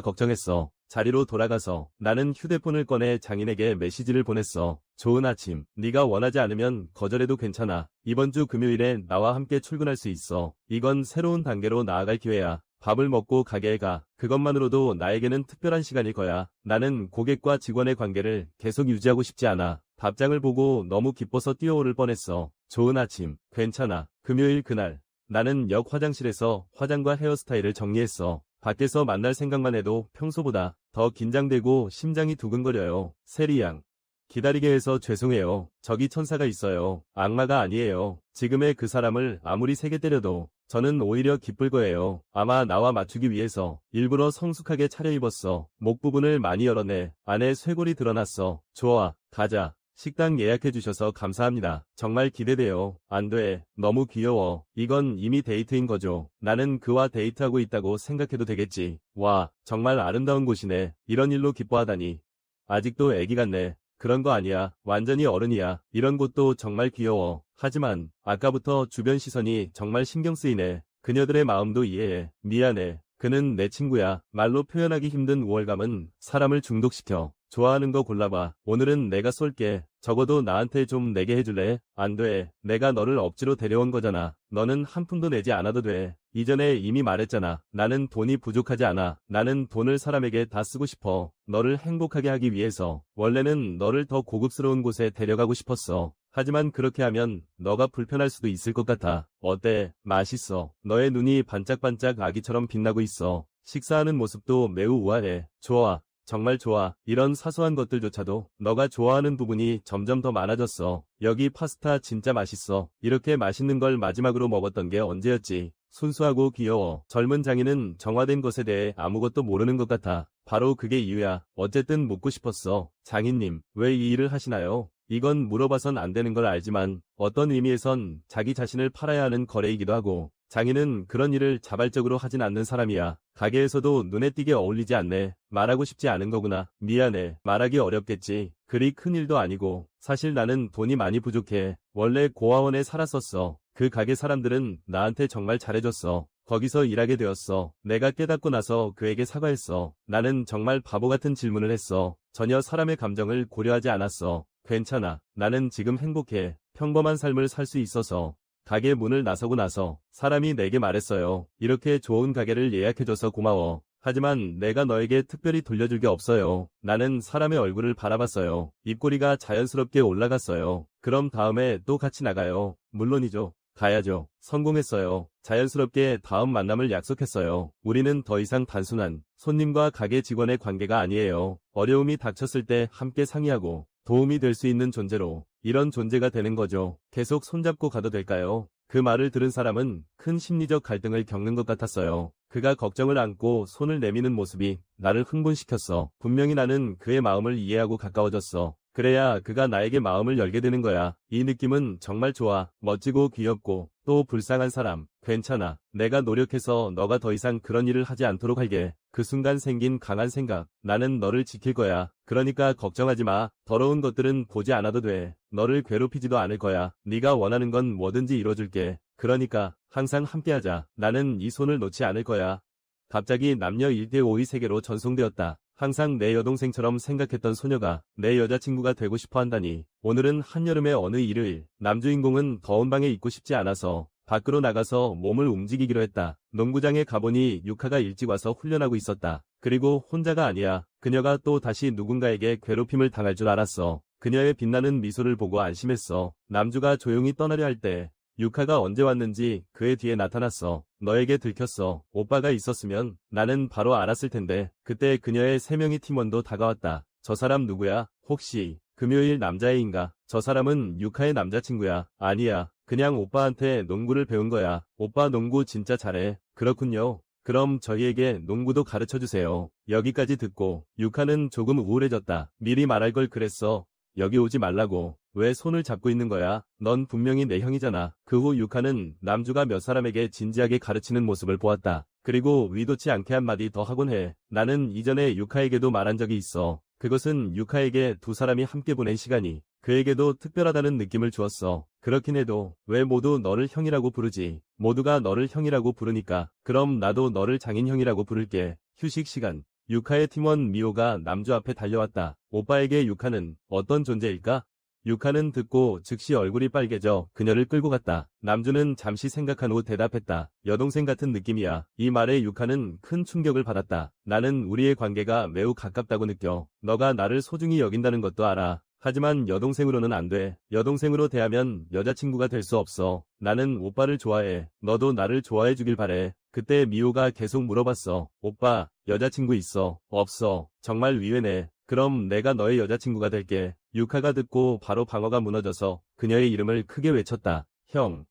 걱정했어. 자리로 돌아가서 나는 휴대폰을 꺼내 장인에게 메시지를 보냈어. 좋은 아침. 네가 원하지 않으면 거절해도 괜찮아. 이번 주 금요일에 나와 함께 출근할 수 있어. 이건 새로운 단계로 나아갈 기회야. 밥을 먹고 가게에 가. 그것만으로도 나에게는 특별한 시간일 거야. 나는 고객과 직원의 관계를 계속 유지하고 싶지 않아. 답장을 보고 너무 기뻐서 뛰어오를 뻔했어. 좋은 아침. 괜찮아. 금요일 그날. 나는 역 화장실에서 화장과 헤어스타일을 정리했어. 밖에서 만날 생각만 해도 평소보다 더 긴장되고 심장이 두근거려요. 세리 양. 기다리게 해서 죄송해요. 저기 천사가 있어요. 악마가 아니에요. 지금의 그 사람을 아무리 세게 때려도 저는 오히려 기쁠 거예요. 아마 나와 맞추기 위해서 일부러 성숙하게 차려입었어. 목 부분을 많이 열어내. 안에 쇄골이 드러났어. 좋아, 가자. 식당 예약해주셔서 감사합니다. 정말 기대돼요. 안 돼. 너무 귀여워. 이건 이미 데이트인 거죠. 나는 그와 데이트하고 있다고 생각해도 되겠지. 와, 정말 아름다운 곳이네. 이런 일로 기뻐하다니. 아직도 애기 같네. 그런 거 아니야. 완전히 어른이야. 이런 곳도 정말 귀여워. 하지만 아까부터 주변 시선이 정말 신경 쓰이네. 그녀들의 마음도 이해해. 미안해. 그는 내 친구야. 말로 표현하기 힘든 우월감은 사람을 중독시켜. 좋아하는 거 골라봐. 오늘은 내가 쏠게. 적어도 나한테 좀 내게 해줄래? 안 돼. 내가 너를 억지로 데려온 거잖아. 너는 한 푼도 내지 않아도 돼. 이전에 이미 말했잖아. 나는 돈이 부족하지 않아. 나는 돈을 사람에게 다 쓰고 싶어. 너를 행복하게 하기 위해서. 원래는 너를 더 고급스러운 곳에 데려가고 싶었어. 하지만 그렇게 하면 너가 불편할 수도 있을 것 같아. 어때? 맛있어. 너의 눈이 반짝반짝 아기처럼 빛나고 있어. 식사하는 모습도 매우 우아해. 좋아. 정말 좋아. 이런 사소한 것들조차도 너가 좋아하는 부분이 점점 더 많아졌어. 여기 파스타 진짜 맛있어. 이렇게 맛있는 걸 마지막으로 먹었던 게 언제였지? 순수하고 귀여워. 젊은 장인은 정화된 것에 대해 아무것도 모르는 것 같아. 바로 그게 이유야. 어쨌든 묻고 싶었어. 장인님, 왜 이 일을 하시나요? 이건 물어봐선 안 되는 걸 알지만 어떤 의미에선 자기 자신을 팔아야 하는 거래이기도 하고, 장인은 그런 일을 자발적으로 하진 않는 사람이야. 가게에서도 눈에 띄게 어울리지 않네. 말하고 싶지 않은 거구나. 미안해. 말하기 어렵겠지. 그리 큰 일도 아니고. 사실 나는 돈이 많이 부족해. 원래 고아원에 살았었어. 그 가게 사람들은 나한테 정말 잘해줬어. 거기서 일하게 되었어. 내가 깨닫고 나서 그에게 사과했어. 나는 정말 바보 같은 질문을 했어. 전혀 사람의 감정을 고려하지 않았어. 괜찮아. 나는 지금 행복해. 평범한 삶을 살 수 있어서. 가게 문을 나서고 나서 사람이 내게 말했어요. 이렇게 좋은 가게를 예약해줘서 고마워. 하지만 내가 너에게 특별히 돌려줄 게 없어요. 나는 사람의 얼굴을 바라봤어요. 입꼬리가 자연스럽게 올라갔어요. 그럼 다음에 또 같이 나가요. 물론이죠. 가야죠. 성공했어요. 자연스럽게 다음 만남을 약속했어요. 우리는 더 이상 단순한 손님과 가게 직원의 관계가 아니에요. 어려움이 닥쳤을 때 함께 상의하고 도움이 될 수 있는 존재로, 이런 존재가 되는 거죠. 계속 손잡고 가도 될까요? 그 말을 들은 사람은 큰 심리적 갈등을 겪는 것 같았어요. 그가 걱정을 안고 손을 내미는 모습이 나를 흥분시켰어. 분명히 나는 그의 마음을 이해하고 가까워졌어. 그래야 그가 나에게 마음을 열게 되는 거야. 이 느낌은 정말 좋아. 멋지고 귀엽고 또 불쌍한 사람. 괜찮아. 내가 노력해서 너가 더 이상 그런 일을 하지 않도록 할게. 그 순간 생긴 강한 생각. 나는 너를 지킬 거야. 그러니까 걱정하지 마. 더러운 것들은 보지 않아도 돼. 너를 괴롭히지도 않을 거야. 네가 원하는 건 뭐든지 이뤄줄게. 그러니까 항상 함께하자. 나는 이 손을 놓지 않을 거야. 갑자기 남녀 1대5의 세계로 전송되었다. 항상 내 여동생처럼 생각했던 소녀가 내 여자친구가 되고 싶어 한다니. 오늘은 한여름의 어느 일요일, 남주인공은 더운 방에 있고 싶지 않아서 밖으로 나가서 몸을 움직이기로 했다. 농구장에 가보니 유카가 일찍 와서 훈련하고 있었다. 그리고 혼자가 아니야. 그녀가 또 다시 누군가에게 괴롭힘을 당할 줄 알았어. 그녀의 빛나는 미소를 보고 안심했어. 남주가 조용히 떠나려 할 때 유카가 언제 왔는지 그의 뒤에 나타났어. 너에게 들켰어. 오빠가 있었으면 나는 바로 알았을 텐데. 그때 그녀의 3명의 팀원도 다가왔다. 저 사람 누구야? 혹시 금요일 남자애인가? 저 사람은 유카의 남자친구야. 아니야. 그냥 오빠한테 농구를 배운 거야. 오빠 농구 진짜 잘해. 그렇군요. 그럼 저희에게 농구도 가르쳐주세요. 여기까지 듣고 유카는 조금 우울해졌다. 미리 말할 걸 그랬어. 여기 오지 말라고. 왜 손을 잡고 있는 거야? 넌 분명히 내 형이잖아. 그 후 유카는 남주가 몇 사람에게 진지하게 가르치는 모습을 보았다. 그리고 의도치 않게 한마디 더 하곤 해. 나는 이전에 유카에게도 말한 적이 있어. 그것은 유카에게 두 사람이 함께 보낸 시간이 그에게도 특별하다는 느낌을 주었어. 그렇긴 해도 왜 모두 너를 형이라고 부르지? 모두가 너를 형이라고 부르니까. 그럼 나도 너를 장인형이라고 부를게. 휴식 시간. 유카의 팀원 미호가 남주 앞에 달려왔다. 오빠에게 유카는 어떤 존재일까? 유카는 듣고 즉시 얼굴이 빨개져 그녀를 끌고 갔다. 남주는 잠시 생각한 후 대답했다. 여동생 같은 느낌이야. 이 말에 유카는 큰 충격을 받았다. 나는 우리의 관계가 매우 가깝다고 느껴. 너가 나를 소중히 여긴다는 것도 알아. 하지만 여동생으로는 안 돼. 여동생으로 대하면 여자친구가 될 수 없어. 나는 오빠를 좋아해. 너도 나를 좋아해 주길 바래. 그때 미호가 계속 물어봤어. 오빠, 여자친구 있어? 없어. 정말 의외네. 그럼 내가 너의 여자친구가 될게. 유카가 듣고 바로 방어가 무너져서 그녀의 이름을 크게 외쳤다. 형.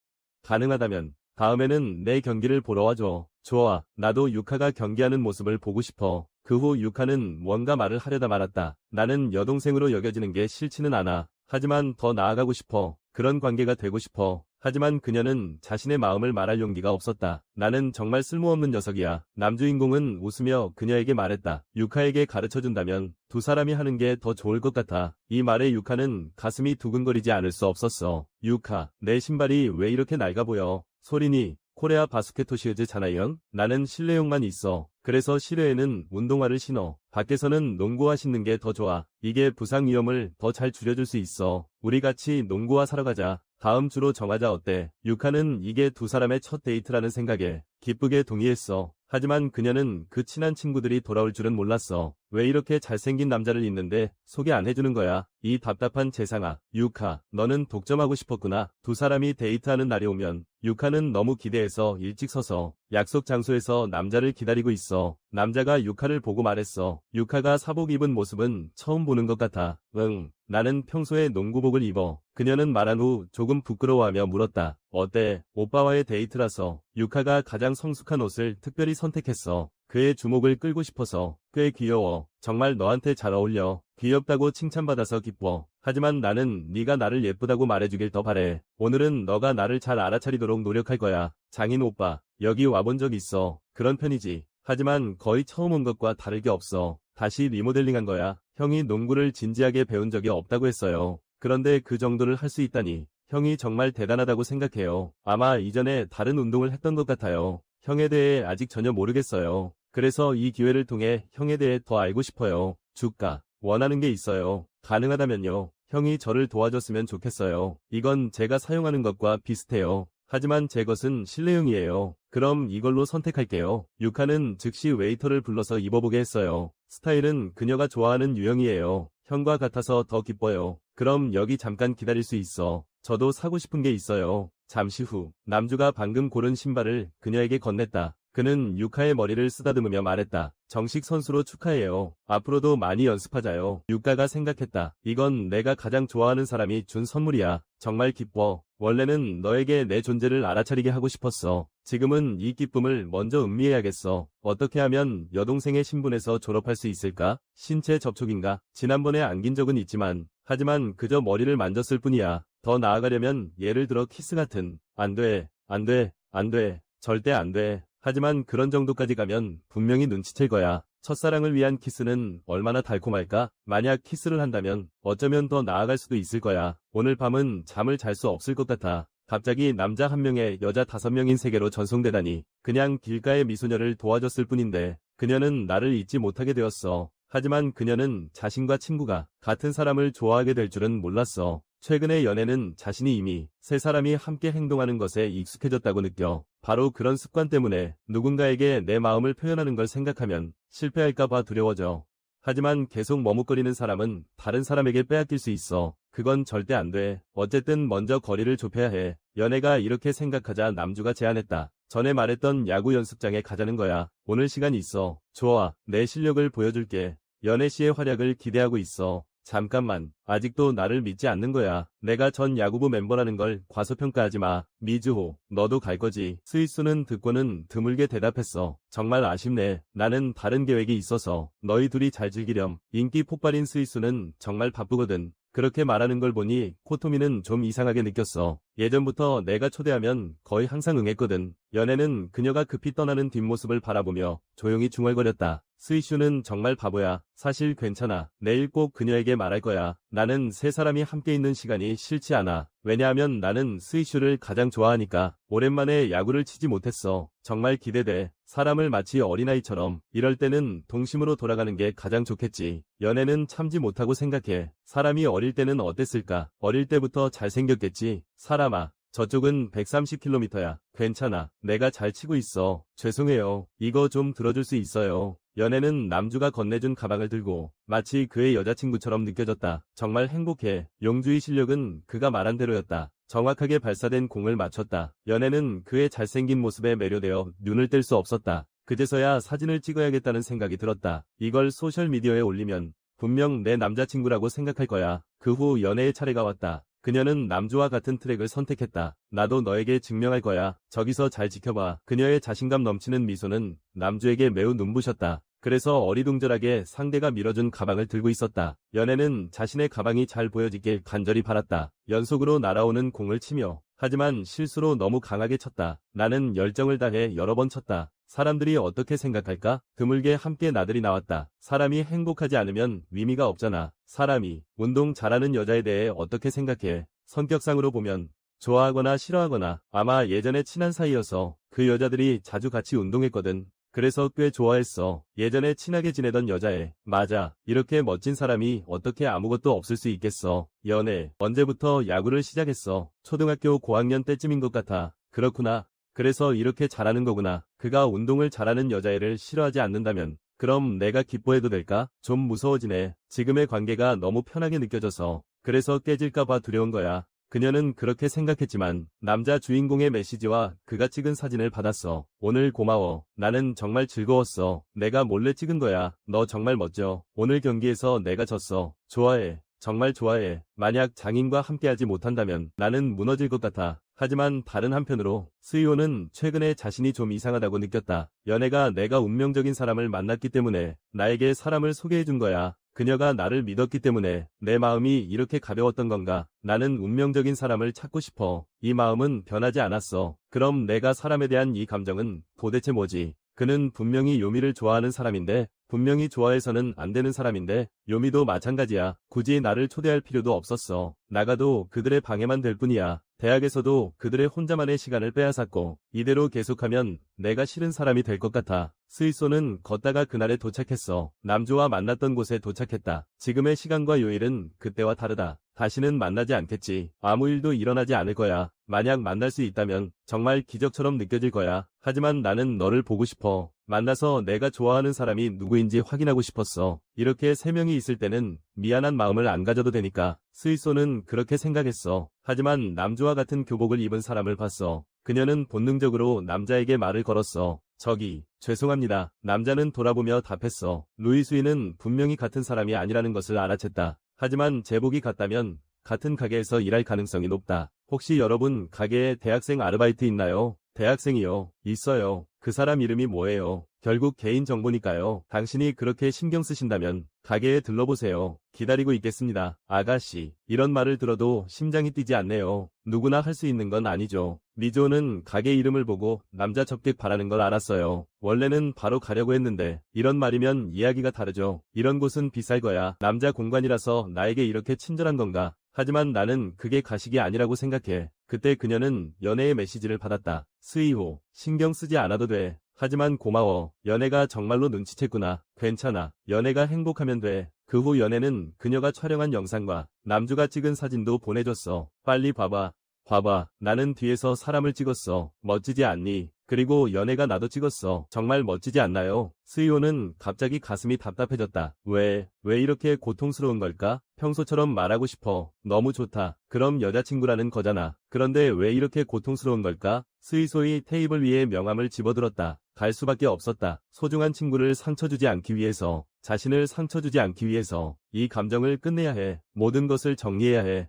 가능하다면 다음에는 내 경기를 보러 와줘. 좋아. 나도 유카가 경기하는 모습을 보고 싶어. 그 후 유카는 뭔가 말을 하려다 말았다. 나는 여동생으로 여겨지는 게 싫지는 않아. 하지만 더 나아가고 싶어. 그런 관계가 되고 싶어. 하지만 그녀는 자신의 마음을 말할 용기가 없었다. 나는 정말 쓸모없는 녀석이야. 남주인공은 웃으며 그녀에게 말했다. 유카에게 가르쳐준다면 두 사람이 하는 게 더 좋을 것 같아. 이 말에 유카는 가슴이 두근거리지 않을 수 없었어. 유카, 내 신발이 왜 이렇게 낡아 보여? 소리니? 코레아 바스켓토 시즈 자나이언? 나는 실내용만 있어. 그래서 실외에는 운동화를 신어. 밖에서는 농구화 신는 게 더 좋아. 이게 부상 위험을 더 잘 줄여줄 수 있어. 우리 같이 농구화 사러 가자. 다음 주로 정하자 어때? 유카는 이게 두 사람의 첫 데이트라는 생각에 기쁘게 동의했어. 하지만 그녀는 그 친한 친구들이 돌아올 줄은 몰랐어. 왜 이렇게 잘생긴 남자를 있는데 소개 안 해주는 거야? 이 답답한 재상아. 유카, 너는 독점하고 싶었구나. 두 사람이 데이트하는 날이 오면 유카는 너무 기대해서 일찍 서서 약속 장소에서 남자를 기다리고 있어. 남자가 유카를 보고 말했어. 유카가 사복 입은 모습은 처음 보는 것 같아. 응, 나는 평소에 농구복을 입어. 그녀는 말한 후 조금 부끄러워하며 물었다. 어때? 오빠와의 데이트라서 유카가 가장 성숙한 옷을 특별히 선택했어. 그의 주목을 끌고 싶어서. 꽤 귀여워. 정말 너한테 잘 어울려. 귀엽다고 칭찬받아서 기뻐. 하지만 나는 네가 나를 예쁘다고 말해주길 더 바래. 오늘은 너가 나를 잘 알아차리도록 노력할 거야. 장인 오빠, 여기 와본 적 있어. 그런 편이지. 하지만 거의 처음 온 것과 다를 게 없어. 다시 리모델링한 거야. 형이 농구를 진지하게 배운 적이 없다고 했어요. 그런데 그 정도를 할 수 있다니. 형이 정말 대단하다고 생각해요. 아마 이전에 다른 운동을 했던 것 같아요. 형에 대해 아직 전혀 모르겠어요. 그래서 이 기회를 통해 형에 대해 더 알고 싶어요. 주가, 원하는 게 있어요. 가능하다면요. 형이 저를 도와줬으면 좋겠어요. 이건 제가 사용하는 것과 비슷해요. 하지만 제 것은 실내용이에요. 그럼 이걸로 선택할게요. 유카는 즉시 웨이터를 불러서 입어보게 했어요. 스타일은 그녀가 좋아하는 유형이에요. 형과 같아서 더 기뻐요. 그럼 여기 잠깐 기다릴 수 있어. 저도 사고 싶은 게 있어요. 잠시 후 남주가 방금 고른 신발을 그녀에게 건넸다. 그는 유카의 머리를 쓰다듬으며 말했다. 정식 선수로 축하해요. 앞으로도 많이 연습하자요. 유카가 생각했다. 이건 내가 가장 좋아하는 사람이 준 선물이야. 정말 기뻐. 원래는 너에게 내 존재를 알아차리게 하고 싶었어. 지금은 이 기쁨을 먼저 음미해야겠어. 어떻게 하면 여동생의 신분에서 졸업할 수 있을까? 신체 접촉인가? 지난번에 안긴 적은 있지만 하지만 그저 머리를 만졌을 뿐이야. 더 나아가려면 예를 들어 키스 같은. 안 돼, 안 돼, 안 돼. 절대 안 돼. 하지만 그런 정도까지 가면 분명히 눈치챌 거야. 첫사랑을 위한 키스는 얼마나 달콤할까? 만약 키스를 한다면 어쩌면 더 나아갈 수도 있을 거야. 오늘 밤은 잠을 잘 수 없을 것 같아. 갑자기 남자 1명에 여자 5명인 세계로 전송되다니. 그냥 길가의 미소녀를 도와줬을 뿐인데 그녀는 나를 잊지 못하게 되었어. 하지만 그녀는 자신과 친구가 같은 사람을 좋아하게 될 줄은 몰랐어. 최근의 연애는 자신이 이미 세 사람이 함께 행동하는 것에 익숙해졌다고 느껴. 바로 그런 습관 때문에 누군가에게 내 마음을 표현하는 걸 생각하면 실패할까봐 두려워져. 하지만 계속 머뭇거리는 사람은 다른 사람에게 빼앗길 수 있어. 그건 절대 안 돼. 어쨌든 먼저 거리를 좁혀야 해. 연애가 이렇게 생각하자 남주가 제안했다. 전에 말했던 야구 연습장에 가자는 거야. 오늘 시간 있어. 좋아. 내 실력을 보여줄게. 연애 씨의 활약을 기대하고 있어. 잠깐만. 아직도 나를 믿지 않는 거야. 내가 전 야구부 멤버라는 걸 과소평가하지 마. 미즈호, 너도 갈 거지. 스위스는 듣고는 드물게 대답했어. 정말 아쉽네. 나는 다른 계획이 있어서. 너희 둘이 잘 즐기렴. 인기 폭발인 스위스는 정말 바쁘거든. 그렇게 말하는 걸 보니 코토미는 좀 이상하게 느꼈어. 예전부터 내가 초대하면 거의 항상 응했거든. 연애는 그녀가 급히 떠나는 뒷모습을 바라보며 조용히 중얼거렸다. 스위슈는 정말 바보야. 사실 괜찮아. 내일 꼭 그녀에게 말할 거야. 나는 세 사람이 함께 있는 시간이 싫지 않아. 왜냐하면 나는 스위슈를 가장 좋아하니까. 오랜만에 야구를 치지 못했어. 정말 기대돼. 사람을 마치 어린아이처럼. 이럴 때는 동심으로 돌아가는 게 가장 좋겠지. 연애는 참지 못하고 생각해. 사람이 어릴 때는 어땠을까? 어릴 때부터 잘생겼겠지. 사람아. 저쪽은 130km야. 괜찮아. 내가 잘 치고 있어. 죄송해요. 이거 좀 들어줄 수 있어요. 연애는 남주가 건네준 가방을 들고 마치 그의 여자친구처럼 느껴졌다. 정말 행복해. 용주의 실력은 그가 말한 대로였다. 정확하게 발사된 공을 맞췄다. 연애는 그의 잘생긴 모습에 매료되어 눈을 뗄 수 없었다. 그제서야 사진을 찍어야겠다는 생각이 들었다. 이걸 소셜미디어에 올리면 분명 내 남자친구라고 생각할 거야. 그 후 연애의 차례가 왔다. 그녀는 남주와 같은 트랙을 선택했다. 나도 너에게 증명할 거야. 저기서 잘 지켜봐. 그녀의 자신감 넘치는 미소는 남주에게 매우 눈부셨다. 그래서 어리둥절하게 상대가 밀어준 가방을 들고 있었다. 연애는 자신의 가방이 잘 보여지길 간절히 바랐다. 연속으로 날아오는 공을 치며 하지만 실수로 너무 강하게 쳤다. 나는 열정을 다해 여러 번 쳤다. 사람들이 어떻게 생각할까? 드물게 함께 나들이 나왔다. 사람이 행복하지 않으면 의미가 없잖아. 사람이 운동 잘하는 여자에 대해 어떻게 생각해? 성격상으로 보면 좋아하거나 싫어하거나 아마 예전에 친한 사이여서 그 여자들이 자주 같이 운동했거든. 그래서 꽤 좋아했어. 예전에 친하게 지내던 여자애. 맞아. 이렇게 멋진 사람이 어떻게 아무것도 없을 수 있겠어. 연애. 언제부터 야구를 시작했어? 초등학교 고학년 때쯤인 것 같아. 그렇구나. 그래서 이렇게 잘하는 거구나. 그가 운동을 잘하는 여자애를 싫어하지 않는다면 그럼 내가 기뻐해도 될까? 좀 무서워지네. 지금의 관계가 너무 편하게 느껴져서. 그래서 깨질까봐 두려운 거야. 그녀는 그렇게 생각했지만 남자 주인공의 메시지와 그가 찍은 사진을 받았어. 오늘 고마워. 나는 정말 즐거웠어. 내가 몰래 찍은 거야. 너 정말 멋져. 오늘 경기에서 내가 졌어. 좋아해. 정말 좋아해. 만약 장인과 함께하지 못한다면 나는 무너질 것 같아. 하지만 다른 한편으로 스이오는 최근에 자신이 좀 이상하다고 느꼈다. 연애가 내가 운명적인 사람을 만났기 때문에 나에게 사람을 소개해준 거야. 그녀가 나를 믿었기 때문에 내 마음이 이렇게 가벼웠던 건가? 나는 운명적인 사람을 찾고 싶어. 이 마음은 변하지 않았어. 그럼 내가 사람에 대한 이 감정은 도대체 뭐지? 그는 분명히 요미를 좋아하는 사람인데, 분명히 좋아해서는 안 되는 사람인데, 요미도 마찬가지야. 굳이 나를 초대할 필요도 없었어. 나가도 그들의 방해만 될 뿐이야. 대학에서도 그들의 혼자만의 시간을 빼앗았고, 이대로 계속하면 내가 싫은 사람이 될 것 같아. 스위소는 걷다가 그날에 도착했어. 남주와 만났던 곳에 도착했다. 지금의 시간과 요일은 그때와 다르다. 다시는 만나지 않겠지. 아무 일도 일어나지 않을 거야. 만약 만날 수 있다면 정말 기적처럼 느껴질 거야. 하지만 나는 너를 보고 싶어. 만나서 내가 좋아하는 사람이 누구인지 확인하고 싶었어. 이렇게 세 명이 있을 때는 미안한 마음을 안 가져도 되니까. 스위소는 그렇게 생각했어. 하지만 남주와 같은 교복을 입은 사람을 봤어. 그녀는 본능적으로 남자에게 말을 걸었어. 저기, 죄송합니다. 남자는 돌아보며 답했어. 루이수이는 분명히 같은 사람이 아니라는 것을 알아챘다. 하지만 제복이 같다면 같은 가게에서 일할 가능성이 높다. 혹시 여러분 가게에 대학생 아르바이트 있나요? 대학생이요. 있어요. 그 사람 이름이 뭐예요? 결국 개인정보니까요. 당신이 그렇게 신경 쓰신다면 가게에 들러보세요. 기다리고 있겠습니다. 아가씨. 이런 말을 들어도 심장이 뛰지 않네요. 누구나 할 수 있는 건 아니죠. 미조는 가게 이름을 보고 남자 접객 바라는 걸 알았어요. 원래는 바로 가려고 했는데 이런 말이면 이야기가 다르죠. 이런 곳은 비쌀 거야. 남자 공간이라서 나에게 이렇게 친절한 건가? 하지만 나는 그게 가식이 아니라고 생각해. 그때 그녀는 연애의 메시지를 받았다. 스이호, 신경 쓰지 않아도 돼. 하지만 고마워. 연애가 정말로 눈치챘구나. 괜찮아. 연애가 행복하면 돼. 그 후 연애는 그녀가 촬영한 영상과 남주가 찍은 사진도 보내줬어. 빨리 봐봐. 봐봐. 나는 뒤에서 사람을 찍었어. 멋지지 않니? 그리고 연애가 나도 찍었어. 정말 멋지지 않나요? 스이오는 갑자기 가슴이 답답해졌다. 왜 이렇게 고통스러운 걸까? 평소처럼 말하고 싶어. 너무 좋다. 그럼 여자친구라는 거잖아. 그런데 왜 이렇게 고통스러운 걸까? 스이소이 테이블 위에 명함을 집어들었다. 갈 수밖에 없었다. 소중한 친구를 상처 주지 않기 위해서, 자신을 상처 주지 않기 위해서 이 감정을 끝내야 해. 모든 것을 정리해야 해.